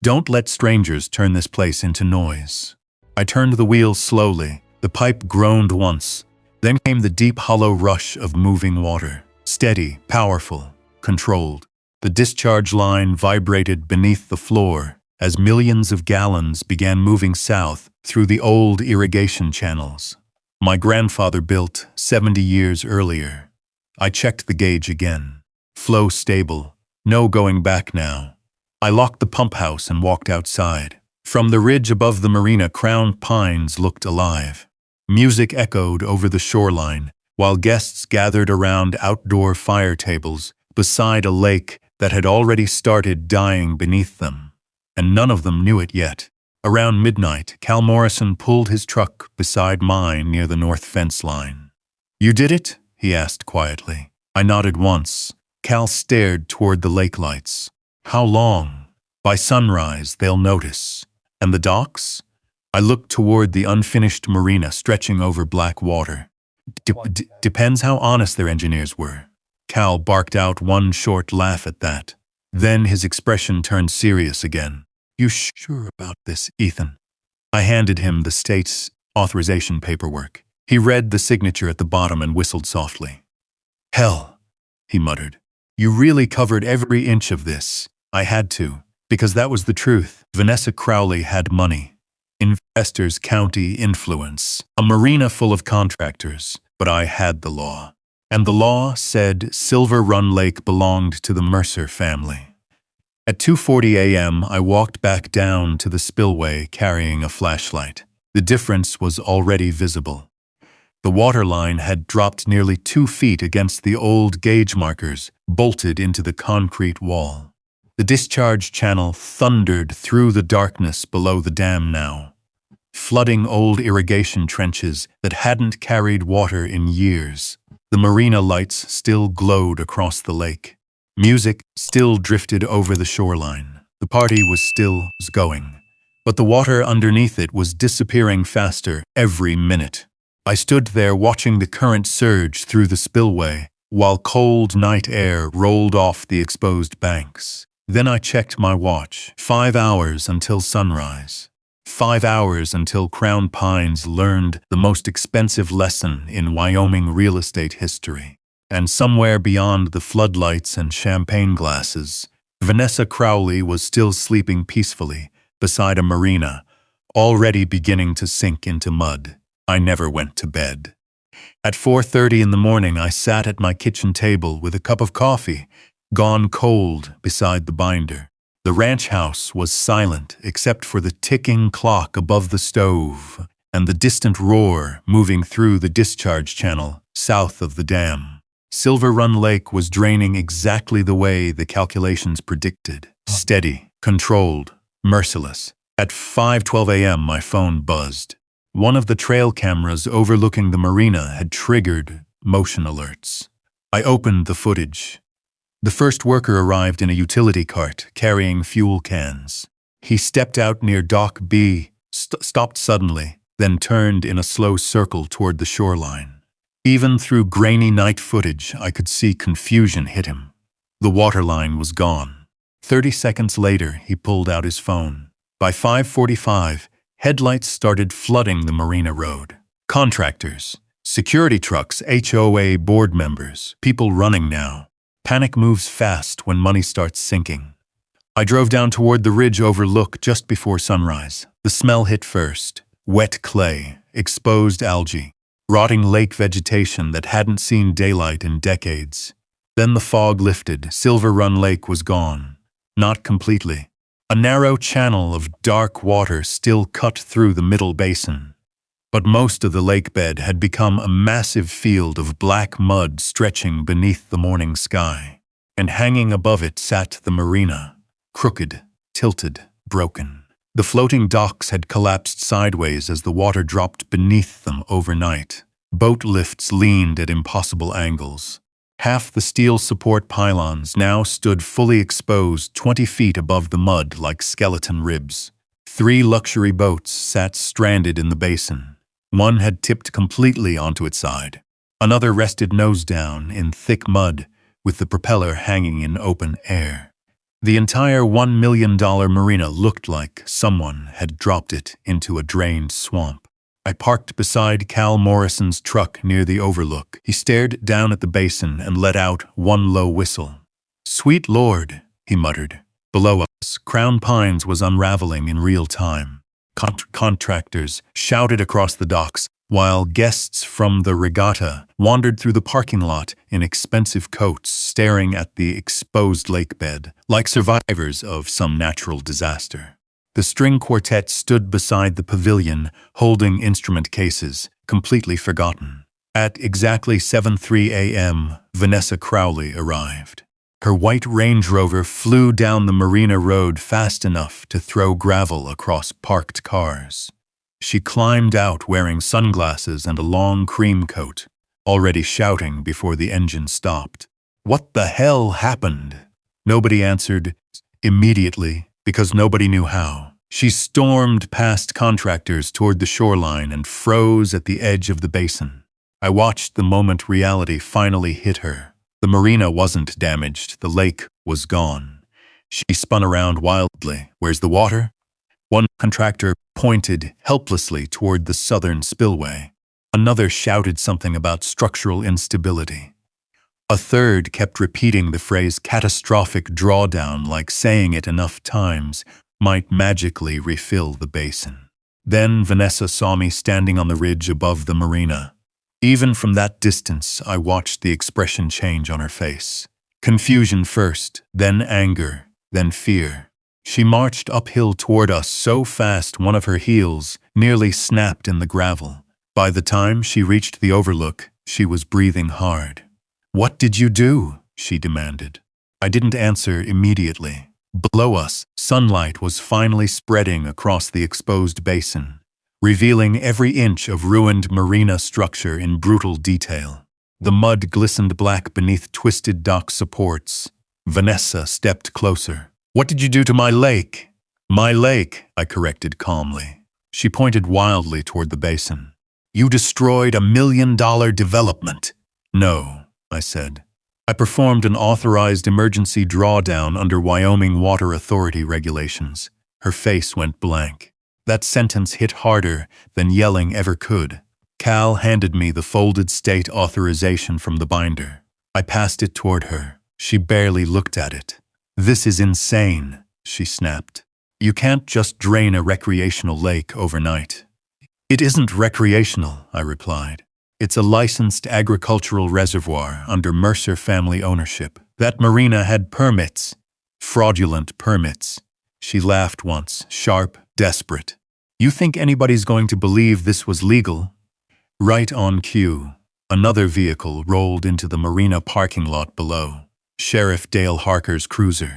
"Don't let strangers turn this place into noise." I turned the wheel slowly. The pipe groaned once. Then came the deep, hollow rush of moving water. Steady, powerful, controlled. The discharge line vibrated beneath the floor as millions of gallons began moving south through the old irrigation channels my grandfather built 70 years earlier. I checked the gauge again. Flow stable. No going back now. I locked the pump house and walked outside. From the ridge above the marina, Crown Pines looked alive. Music echoed over the shoreline, while guests gathered around outdoor fire tables beside a lake that had already started dying beneath them. And none of them knew it yet. Around midnight, Cal Morrison pulled his truck beside mine near the north fence line. "You did it?" he asked quietly. I nodded once. Cal stared toward the lake lights. "How long?" "By sunrise, they'll notice." "And the docks?" I looked toward the unfinished marina stretching over black water. Depends how honest their engineers were." Cal barked out one short laugh at that. Then his expression turned serious again. "You sure about this, Ethan?" I handed him the state's authorization paperwork. He read the signature at the bottom and whistled softly. "Hell," he muttered. "You really covered every inch of this." I had to, because that was the truth. Vanessa Crowley had money. Investors, county influence. A marina full of contractors. But I had the law. And the law said Silver Run Lake belonged to the Mercer family. At 2:40 a.m., I walked back down to the spillway carrying a flashlight. The difference was already visible. The waterline had dropped nearly 2 feet against the old gauge markers, bolted into the concrete wall. The discharge channel thundered through the darkness below the dam now. flooding old irrigation trenches that hadn't carried water in years. The marina lights still glowed across the lake. Music still drifted over the shoreline. The party was still going, but the water underneath it was disappearing faster every minute. I stood there watching the current surge through the spillway, while cold night air rolled off the exposed banks. Then I checked my watch. 5 hours until sunrise. 5 hours until Crown Pines learned the most expensive lesson in Wyoming real estate history. And somewhere beyond the floodlights and champagne glasses, Vanessa Crowley was still sleeping peacefully beside a marina, already beginning to sink into mud. I never went to bed. At 4:30 in the morning, I sat at my kitchen table with a cup of coffee, gone cold beside the binder. The ranch house was silent except for the ticking clock above the stove and the distant roar moving through the discharge channel south of the dam. Silver Run Lake was draining exactly the way the calculations predicted. Steady, controlled, merciless. At 5:12 a.m., my phone buzzed. One of the trail cameras overlooking the marina had triggered motion alerts. I opened the footage. The first worker arrived in a utility cart carrying fuel cans. He stepped out near Dock B, stopped suddenly, then turned in a slow circle toward the shoreline. Even through grainy night footage, I could see confusion hit him. The waterline was gone. 30 seconds later, he pulled out his phone. By 5:45, headlights started flooding the marina road. Contractors, security trucks, HOA board members, people running now. Panic moves fast when money starts sinking. I drove down toward the ridge overlook just before sunrise. The smell hit first. Wet clay, exposed algae, rotting lake vegetation that hadn't seen daylight in decades. Then the fog lifted. Silver Run Lake was gone. Not completely. A narrow channel of dark water still cut through the middle basin. But most of the lake bed had become a massive field of black mud stretching beneath the morning sky. And hanging above it sat the marina, crooked, tilted, broken. The floating docks had collapsed sideways as the water dropped beneath them overnight. Boat lifts leaned at impossible angles. Half the steel support pylons now stood fully exposed 20 feet above the mud like skeleton ribs. 3 luxury boats sat stranded in the basin. One had tipped completely onto its side. Another rested nose down in thick mud, with the propeller hanging in open air. The entire $1 million marina looked like someone had dropped it into a drained swamp. I parked beside Cal Morrison's truck near the overlook. He stared down at the basin and let out one low whistle. "Sweet Lord," he muttered. Below us, Crown Pines was unraveling in real time. Contractors shouted across the docks, while guests from the regatta wandered through the parking lot in expensive coats, staring at the exposed lake bed, like survivors of some natural disaster. The string quartet stood beside the pavilion, holding instrument cases, completely forgotten. At exactly 7:03 a.m., Vanessa Crowley arrived. Her white Range Rover flew down the marina road fast enough to throw gravel across parked cars. She climbed out wearing sunglasses and a long cream coat, already shouting before the engine stopped. "What the hell happened?" Nobody answered immediately, because nobody knew how. She stormed past contractors toward the shoreline and froze at the edge of the basin. I watched the moment reality finally hit her. The marina wasn't damaged. The lake was gone. She spun around wildly. "Where's the water?" One contractor pointed helplessly toward the southern spillway. Another shouted something about structural instability. A third kept repeating the phrase catastrophic drawdown, like saying it enough times might magically refill the basin. Then Vanessa saw me standing on the ridge above the marina. Even from that distance, I watched the expression change on her face. Confusion first, then anger, then fear. She marched uphill toward us so fast one of her heels nearly snapped in the gravel. By the time she reached the overlook, she was breathing hard. "What did you do?" she demanded. I didn't answer immediately. Below us, sunlight was finally spreading across the exposed basin. revealing every inch of ruined marina structure in brutal detail. The mud glistened black beneath twisted dock supports. Vanessa stepped closer. "What did you do to my lake?" "My lake," I corrected calmly. She pointed wildly toward the basin. "You destroyed $1 million development." "No," I said. "I performed an authorized emergency drawdown under Wyoming Water Authority regulations." Her face went blank. That sentence hit harder than yelling ever could. Cal handed me the folded state authorization from the binder. I passed it toward her. She barely looked at it. "This is insane," she snapped. "You can't just drain a recreational lake overnight." "It isn't recreational," I replied. "It's a licensed agricultural reservoir under Mercer family ownership. That marina had permits. Fraudulent permits." She laughed once, sharp, desperate. "You think anybody's going to believe this was legal?" Right on cue, another vehicle rolled into the marina parking lot below. Sheriff Dale Harker's cruiser.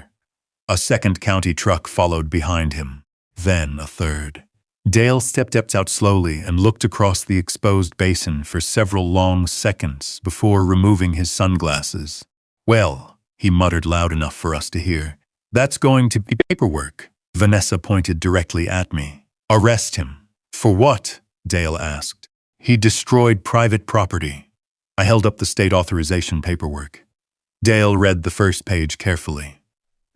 A second county truck followed behind him. Then a third. Dale stepped out slowly and looked across the exposed basin for several long seconds before removing his sunglasses. "Well," he muttered loud enough for us to hear, "that's going to be paperwork." Vanessa pointed directly at me. "Arrest him." "For what?" Dale asked. "He destroyed private property." I held up the state authorization paperwork. Dale read the first page carefully.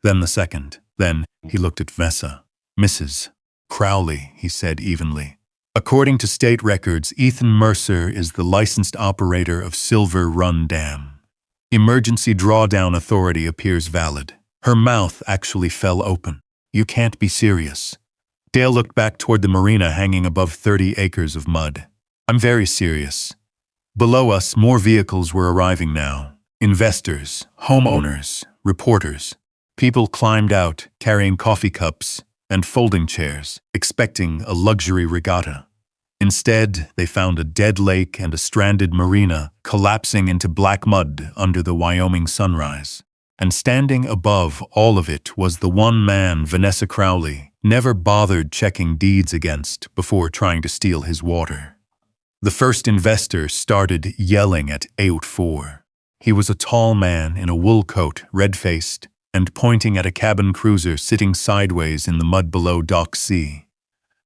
Then the second. Then he looked at Vanessa. "Mrs. Crowley," he said evenly. "According to state records, Ethan Mercer is the licensed operator of Silver Run Dam. Emergency drawdown authority appears valid." Her mouth actually fell open. "You can't be serious." Dale looked back toward the marina hanging above 30 acres of mud. "I'm very serious." Below us, more vehicles were arriving now. Investors, homeowners, reporters. People climbed out, carrying coffee cups and folding chairs, expecting a luxury regatta. Instead, they found a dead lake and a stranded marina collapsing into black mud under the Wyoming sunrise. And standing above all of it was the one man Vanessa Crowley never bothered checking deeds against before trying to steal his water. The first investor started yelling at 8-4. He was a tall man in a wool coat, red-faced, and pointing at a cabin cruiser sitting sideways in the mud below Dock C.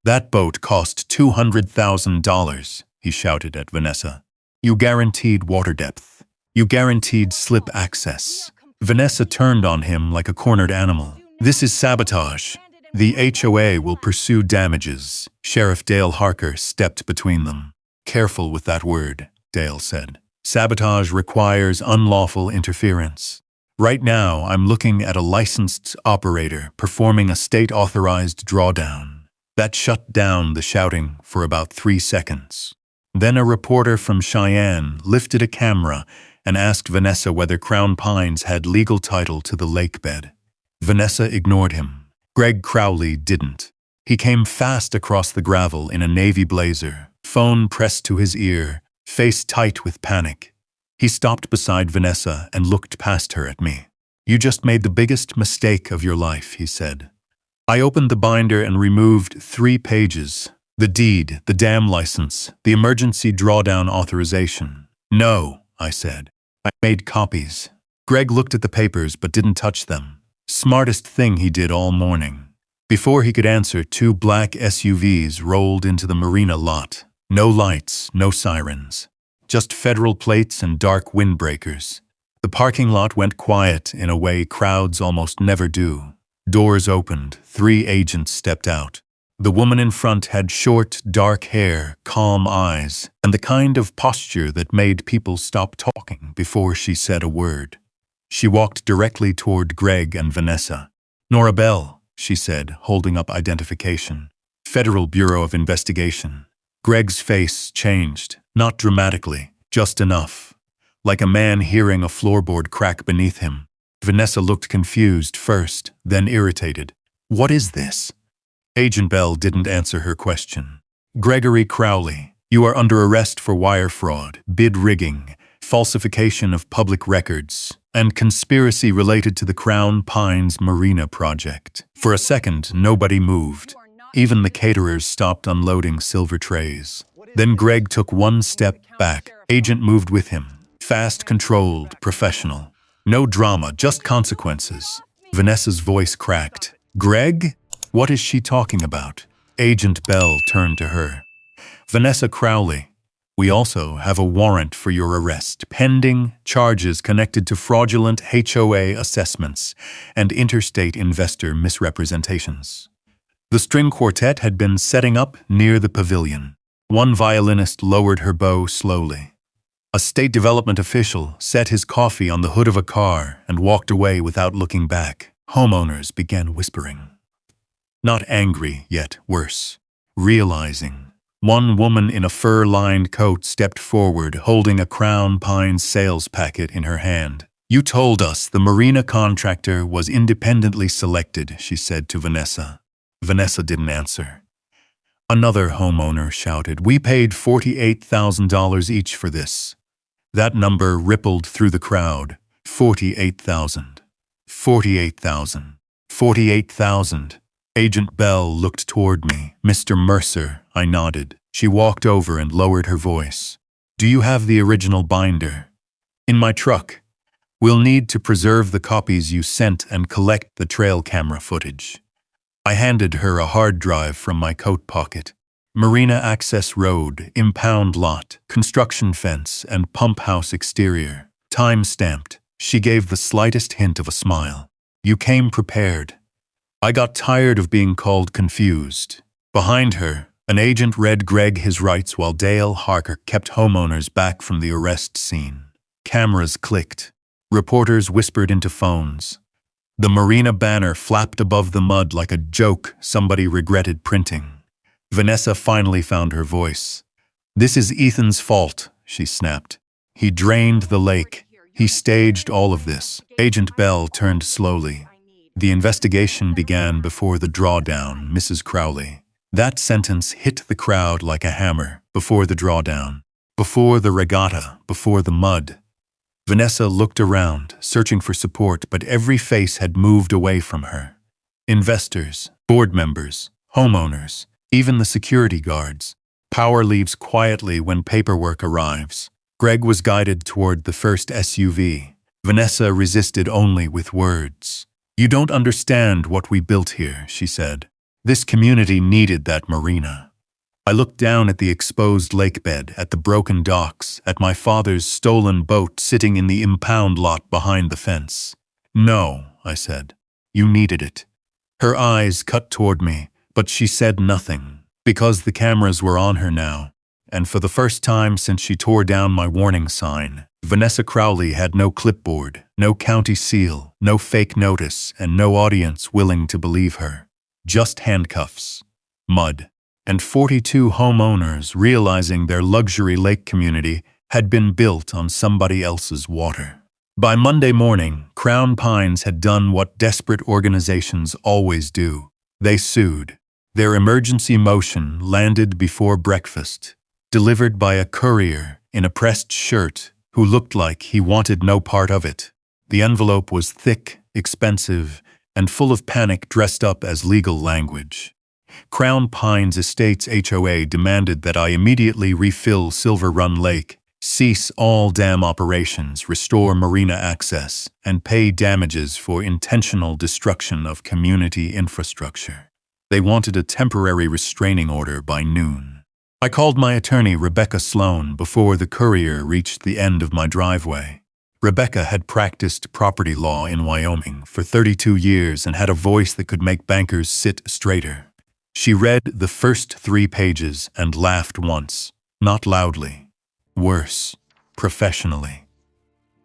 "That boat cost $200,000, he shouted at Vanessa. "You guaranteed water depth. You guaranteed slip access." Vanessa turned on him like a cornered animal. "This is sabotage. The HOA will pursue damages." Sheriff Dale Harker stepped between them. "Careful with that word," Dale said. "Sabotage requires unlawful interference. Right now, I'm looking at a licensed operator performing a state-authorized drawdown." That shut down the shouting for about 3 seconds. Then a reporter from Cheyenne lifted a camera and asked Vanessa whether Crown Pines had legal title to the lake bed. Vanessa ignored him. Greg Crowley didn't. He came fast across the gravel in a navy blazer, phone pressed to his ear, face tight with panic. He stopped beside Vanessa and looked past her at me. "You just made the biggest mistake of your life," he said. I opened the binder and removed 3 pages. The deed, the dam license, the emergency drawdown authorization. "No," I said. "I made copies." Greg looked at the papers but didn't touch them. Smartest thing he did all morning. Before he could answer, 2 black SUVs rolled into the marina lot. No lights, no sirens. Just federal plates and dark windbreakers. The parking lot went quiet in a way crowds almost never do. Doors opened, 3 agents stepped out. The woman in front had short, dark hair, calm eyes, and the kind of posture that made people stop talking before she said a word. She walked directly toward Greg and Vanessa. "Nora Bell," she said, holding up identification. "Federal Bureau of Investigation." Greg's face changed, not dramatically, just enough. Like a man hearing a floorboard crack beneath him. Vanessa looked confused first, then irritated. "What is this?" Agent Bell didn't answer her question. "Gregory Crowley, you are under arrest for wire fraud, bid rigging, falsification of public records, and conspiracy related to the Crown Pines Marina project." For a second, nobody moved. Even the caterers stopped unloading silver trays. Then Greg took one step back. Agent moved with him. Fast, controlled, professional. No drama, just consequences. Vanessa's voice cracked. Greg? What is she talking about? Agent Bell turned to her. Vanessa Crowley, we also have a warrant for your arrest, pending charges connected to fraudulent HOA assessments and interstate investor misrepresentations. The string quartet had been setting up near the pavilion. One violinist lowered her bow slowly. A state development official set his coffee on the hood of a car and walked away without looking back. Homeowners began whispering. Not angry, yet worse. Realizing. One woman in a fur-lined coat stepped forward, holding a Crown Pines sales packet in her hand. You told us the Marina contractor was independently selected, she said to Vanessa. Vanessa didn't answer. Another homeowner shouted, we paid $48,000 each for this. That number rippled through the crowd. 48,000. 48,000. 48,000. Agent Bell looked toward me. Mr. Mercer, I nodded. She walked over and lowered her voice. Do you have the original binder? In my truck. We'll need to preserve the copies you sent and collect the trail camera footage. I handed her a hard drive from my coat pocket. Marina Access Road, impound lot, construction fence, and pump house exterior. Time stamped. She gave the slightest hint of a smile. You came prepared. I got tired of being called confused. Behind her, an agent read Greg his rights while Dale Harker kept homeowners back from the arrest scene. Cameras clicked. Reporters whispered into phones. The Marina banner flapped above the mud like a joke somebody regretted printing. Vanessa finally found her voice. This is Ethan's fault, she snapped. He drained the lake. He staged all of this. Agent Bell turned slowly. The investigation began before the drawdown, Mrs. Crowley. That sentence hit the crowd like a hammer. Before the drawdown. Before the regatta. Before the mud. Vanessa looked around, searching for support, but every face had moved away from her. Investors, board members, homeowners, even the security guards. Power leaves quietly when paperwork arrives. Greg was guided toward the first SUV. Vanessa resisted only with words. You don't understand what we built here, she said. This community needed that marina. I looked down at the exposed lake bed, at the broken docks, at my father's stolen boat sitting in the impound lot behind the fence. No, I said. You needed it. Her eyes cut toward me, but she said nothing, because the cameras were on her now. And for the first time since she tore down my warning sign, Vanessa Crowley had no clipboard, no county seal, no fake notice, and no audience willing to believe her. Just handcuffs, mud, and 42 homeowners realizing their luxury lake community had been built on somebody else's water. By Monday morning, Crown Pines had done what desperate organizations always do. They sued. Their emergency motion landed before breakfast, delivered by a courier in a pressed shirt who looked like he wanted no part of it. The envelope was thick, expensive, and full of panic dressed up as legal language. Crown Pines Estates HOA demanded that I immediately refill Silver Run Lake, cease all dam operations, restore marina access, and pay damages for intentional destruction of community infrastructure. They wanted a temporary restraining order by noon. I called my attorney, Rebecca Sloan, before the courier reached the end of my driveway. Rebecca had practiced property law in Wyoming for 32 years and had a voice that could make bankers sit straighter. She read the first 3 pages and laughed once, not loudly. Worse, professionally.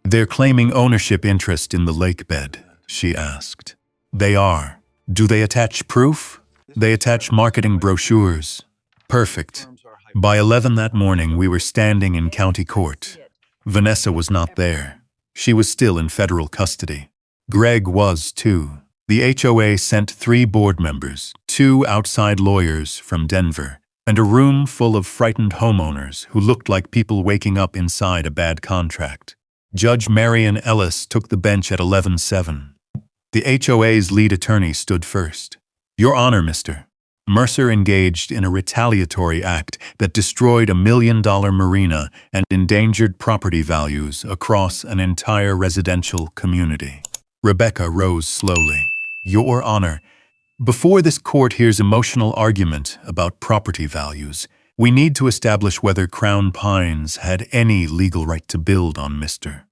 They're claiming ownership interest in the lake bed, she asked. They are. Do they attach proof? They attach marketing brochures. Perfect. By 11 that morning, we were standing in county court. Vanessa was not there. She was still in federal custody. Greg was, too. The HOA sent 3 board members, 2 outside lawyers from Denver, and a room full of frightened homeowners who looked like people waking up inside a bad contract. Judge Marion Ellis took the bench at 11:07. The HOA's lead attorney stood first. Your Honor, Mr. Mercer engaged in a retaliatory act that destroyed a $1 million marina and endangered property values across an entire residential community. Rebecca rose slowly. Your Honor, before this court hears emotional argument about property values, we need to establish whether Crown Pines had any legal right to build on Mr.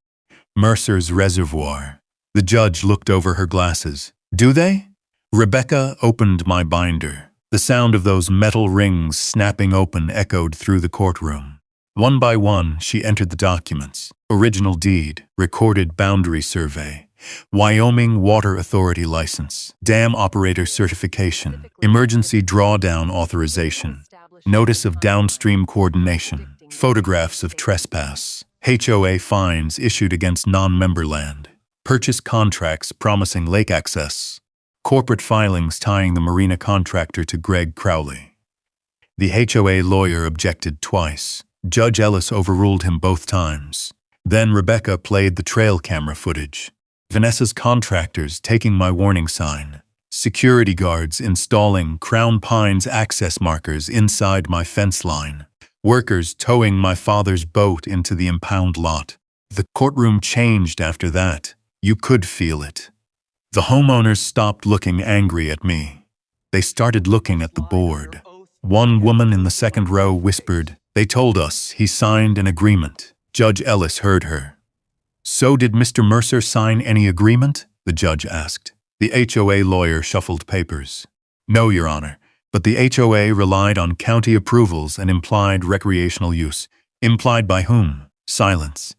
Mercer's reservoir. The judge looked over her glasses. Do they? Rebecca opened my binder. The sound of those metal rings snapping open echoed through the courtroom. One by one, she entered the documents. Original deed, recorded boundary survey, Wyoming Water Authority license, dam operator certification, emergency drawdown authorization, notice of downstream coordination, photographs of trespass, HOA fines issued against non-member land, purchase contracts promising lake access, corporate filings tying the marina contractor to Greg Crowley. The HOA lawyer objected twice. Judge Ellis overruled him both times. Then Rebecca played the trail camera footage. Vanessa's contractors taking my warning sign. Security guards installing Crown Pines access markers inside my fence line. Workers towing my father's boat into the impound lot. The courtroom changed after that. You could feel it. The homeowners stopped looking angry at me. They started looking at the board. One woman in the second row whispered, "They told us he signed an agreement." Judge Ellis heard her. "So did Mr. Mercer sign any agreement?" the judge asked. The HOA lawyer shuffled papers. "No, Your Honor, but the HOA relied on county approvals and implied recreational use." Implied by whom? Silence.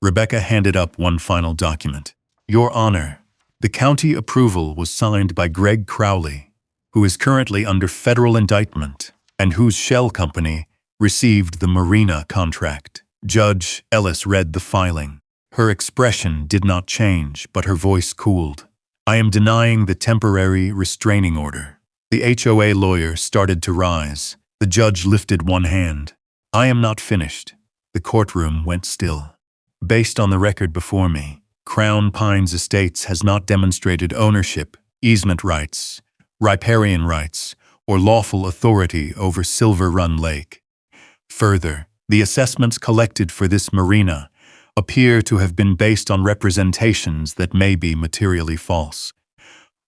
Rebecca handed up one final document. "Your Honor, the county approval was signed by Greg Crowley, who is currently under federal indictment and whose shell company received the marina contract." Judge Ellis read the filing. Her expression did not change, but her voice cooled. "I am denying the temporary restraining order." The HOA lawyer started to rise. The judge lifted one hand. "I am not finished." The courtroom went still. "Based on the record before me, Crown Pines Estates has not demonstrated ownership, easement rights, riparian rights, or lawful authority over Silver Run Lake. Further, the assessments collected for this marina appear to have been based on representations that may be materially false."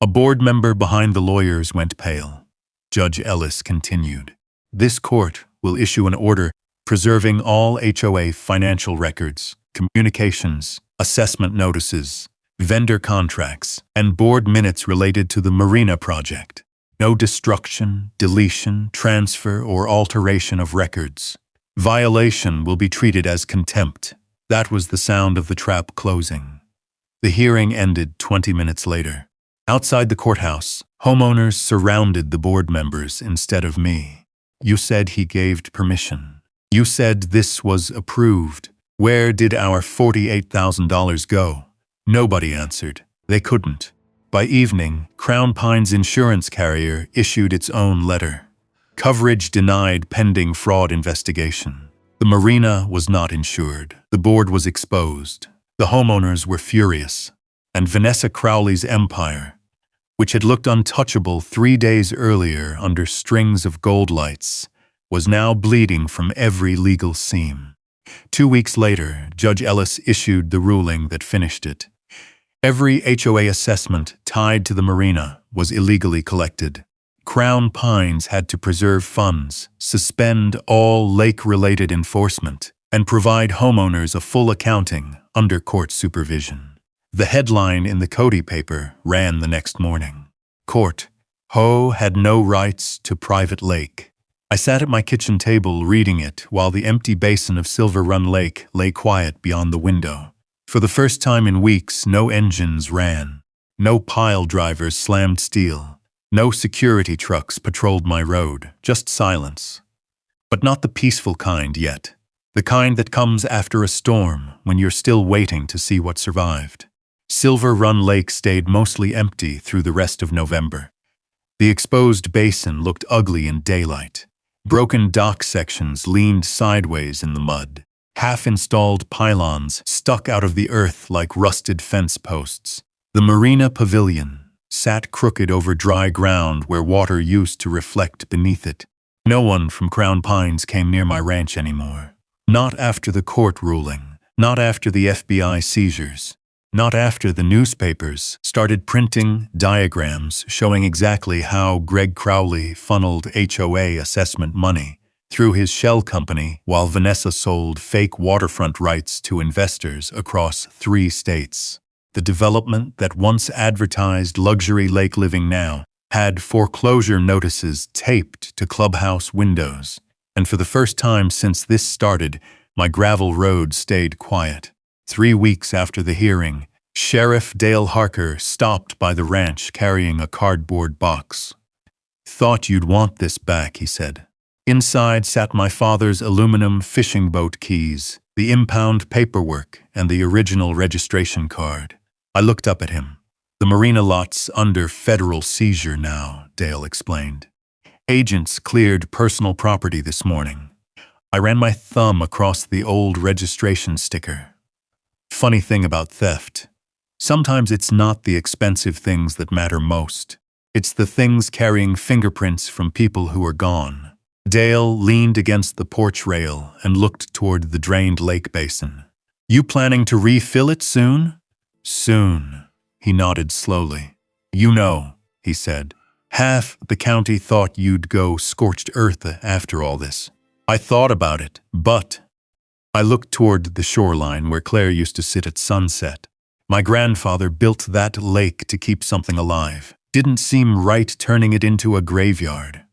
A board member behind the lawyers went pale. Judge Ellis continued, "This court will issue an order preserving all HOA financial records, communications, assessment notices, vendor contracts, and board minutes related to the marina project. No destruction, deletion, transfer, or alteration of records. Violation will be treated as contempt." That was the sound of the trap closing. The hearing ended 20 minutes later. Outside the courthouse, homeowners surrounded the board members instead of me. "You said he gave permission. You said this was approved. Where did our $48,000 go?" Nobody answered. They couldn't. By evening, Crown Pines insurance carrier issued its own letter. Coverage denied pending fraud investigation. The marina was not insured. The board was exposed. The homeowners were furious. And Vanessa Crowley's empire, which had looked untouchable 3 days earlier under strings of gold lights, was now bleeding from every legal seam. 2 weeks later, Judge Ellis issued the ruling that finished it. Every HOA assessment tied to the marina was illegally collected. Crown Pines had to preserve funds, suspend all lake-related enforcement, and provide homeowners a full accounting under court supervision. The headline in the Cody paper ran the next morning. Court, Ho had no rights to private lake. I sat at my kitchen table reading it while the empty basin of Silver Run Lake lay quiet beyond the window. For the first time in weeks, no engines ran. No pile drivers slammed steel. No security trucks patrolled my road, just silence. But not the peaceful kind yet. The kind that comes after a storm when you're still waiting to see what survived. Silver Run Lake stayed mostly empty through the rest of November. The exposed basin looked ugly in daylight. Broken dock sections leaned sideways in the mud. Half-installed pylons stuck out of the earth like rusted fence posts. The Marina Pavilion, sat crooked over dry ground where water used to reflect beneath it. No one from Crown Pines came near my ranch anymore. Not after the court ruling, not after the FBI seizures, not after the newspapers started printing diagrams showing exactly how Greg Crowley funneled HOA assessment money through his shell company while Vanessa sold fake waterfront rights to investors across 3 states. The development that once advertised luxury lake living now had foreclosure notices taped to clubhouse windows, and for the first time since this started, my gravel road stayed quiet. 3 weeks after the hearing, Sheriff Dale Harker stopped by the ranch carrying a cardboard box. "Thought you'd want this back," he said. Inside sat my father's aluminum fishing boat keys, the impound paperwork, and the original registration card. I looked up at him. "The Marina lot's under federal seizure now," Dale explained. "Agents cleared personal property this morning." I ran my thumb across the old registration sticker. Funny thing about theft. Sometimes it's not the expensive things that matter most. It's the things carrying fingerprints from people who are gone. Dale leaned against the porch rail and looked toward the drained lake basin. "You planning to refill it soon?" "Soon," he nodded slowly. "You know," he said, "half the county thought you'd go scorched earth after all this. I thought about it, but—" I looked toward the shoreline where Claire used to sit at sunset. My grandfather built that lake to keep something alive. Didn't seem right turning it into a graveyard.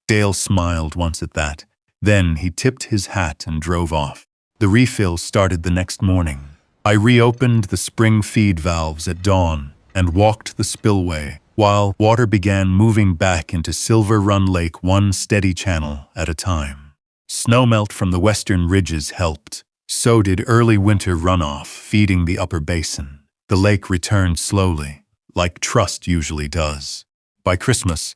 Dale smiled once at that. Then he tipped his hat and drove off. The refill started the next morning. I reopened the spring feed valves at dawn and walked the spillway while water began moving back into Silver Run Lake one steady channel at a time. Snowmelt from the western ridges helped. So did early winter runoff feeding the upper basin. The lake returned slowly, like trust usually does. By Christmas,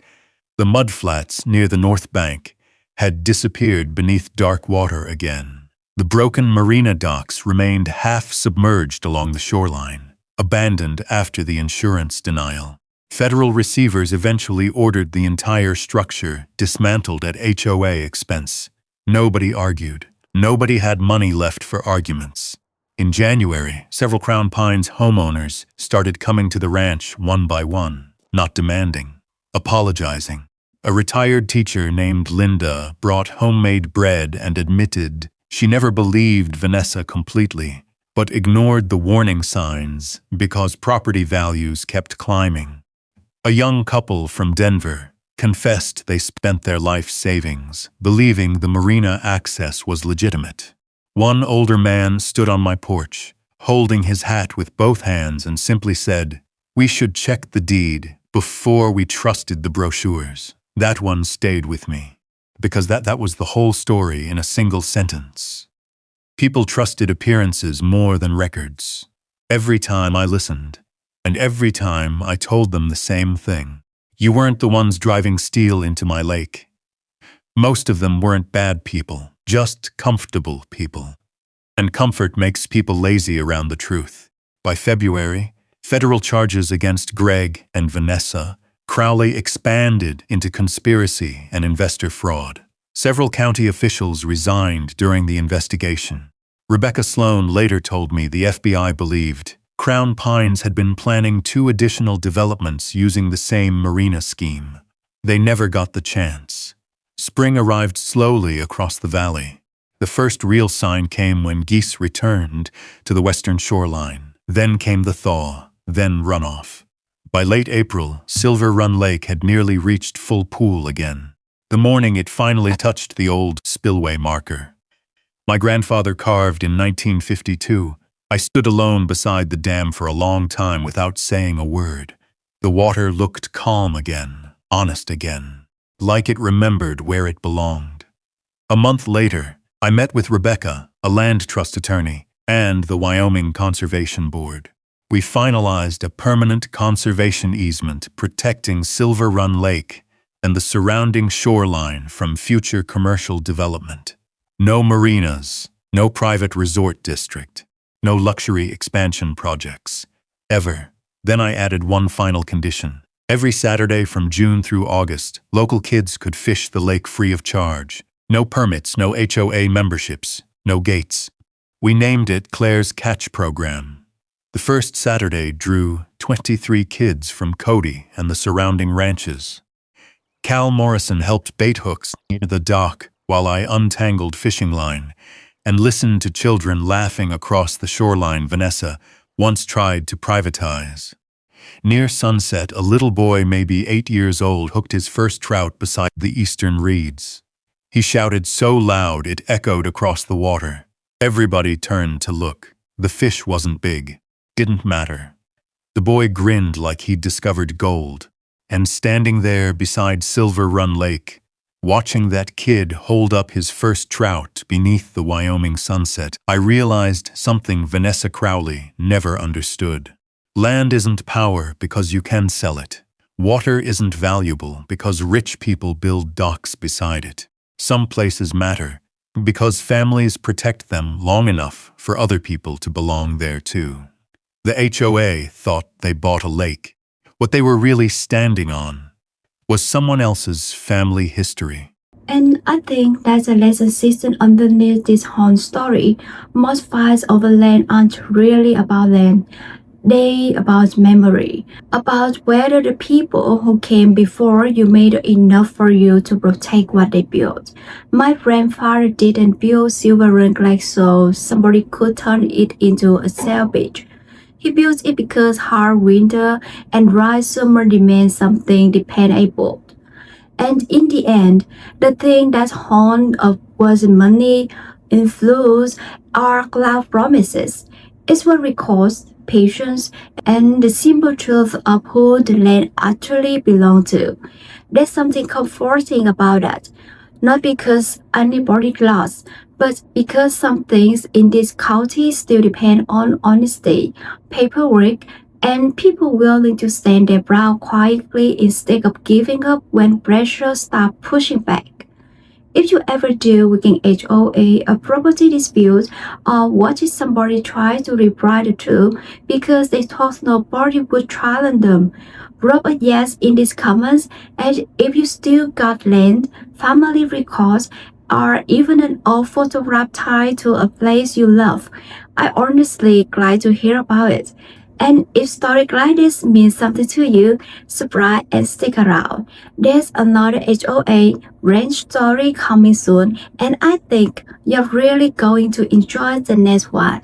the mudflats near the north bank had disappeared beneath dark water again. The broken marina docks remained half submerged along the shoreline, abandoned after the insurance denial. Federal receivers eventually ordered the entire structure dismantled at HOA expense. Nobody argued. Nobody had money left for arguments. In January, several Crown Pines homeowners started coming to the ranch one by one, not demanding, apologizing. A retired teacher named Linda brought homemade bread and admitted she never believed Vanessa completely, but ignored the warning signs because property values kept climbing. A young couple from Denver confessed they spent their life savings, believing the marina access was legitimate. One older man stood on my porch, holding his hat with both hands and simply said, "We should check the deed before we trusted the brochures." That one stayed with me, because that was the whole story in a single sentence. People trusted appearances more than records. Every time I listened, and every time I told them the same thing. You weren't the ones driving steel into my lake. Most of them weren't bad people, just comfortable people. And comfort makes people lazy around the truth. By February, federal charges against Greg and Vanessa Crowley expanded into conspiracy and investor fraud. Several county officials resigned during the investigation. Rebecca Sloan later told me the FBI believed Crown Pines had been planning 2 additional developments using the same marina scheme. They never got the chance. Spring arrived slowly across the valley. The first real sign came when geese returned to the western shoreline. Then came the thaw, then runoff. By late April, Silver Run Lake had nearly reached full pool again. The morning it finally touched the old spillway marker. My grandfather carved in 1952. I stood alone beside the dam for a long time without saying a word. The water looked calm again, honest again, like it remembered where it belonged. A month later, I met with Rebecca, a land trust attorney, and the Wyoming Conservation Board. We finalized a permanent conservation easement protecting Silver Run Lake and the surrounding shoreline from future commercial development. No marinas, no private resort district. No luxury expansion projects. Ever. Then I added one final condition. Every Saturday from June through August, local kids could fish the lake free of charge. No permits, no HOA memberships, no gates. We named it Claire's Catch Program. The first Saturday drew 23 kids from Cody and the surrounding ranches. Cal Morrison helped bait hooks near the dock while I untangled fishing line and listened to children laughing across the shoreline Vanessa once tried to privatize. Near sunset, a little boy, maybe 8 years old, hooked his first trout beside the eastern reeds. He shouted so loud it echoed across the water. Everybody turned to look. The fish wasn't big. Didn't matter. The boy grinned like he'd discovered gold. And standing there beside Silver Run Lake, watching that kid hold up his first trout beneath the Wyoming sunset, I realized something Vanessa Crowley never understood. Land isn't power because you can sell it. Water isn't valuable because rich people build docks beside it. Some places matter because families protect them long enough for other people to belong there too. The HOA thought they bought a lake. What they were really standing on was someone else's family history. And I think that's a lesson system underneath this whole story. Most fights over land aren't really about land. They about memory, about whether the people who came before you made enough for you to protect what they built. My grandfather didn't build Silver Run Lake so somebody could turn it into a sail beach. He built it because hard winter and dry summer demand something dependable. And in the end, the thing that hung up was money, influence, or cloud promises. It's what records patience and the simple truth of who the land actually belonged to. There's something comforting about that. Not because anybody lost, but because some things in this county still depend on honesty, paperwork, and people willing to stand their ground quietly instead of giving up when pressure starts pushing back. If you ever deal with an HOA, a property dispute, or watching somebody try to rewrite the truth because they thought nobody would challenge them, drop a yes in these comments, and if you still got land, family records, or even an old photograph tied to a place you love, I honestly glad to hear about it. And if stories like this mean something to you, subscribe and stick around. There's another HOA range story coming soon, and I think you're really going to enjoy the next one.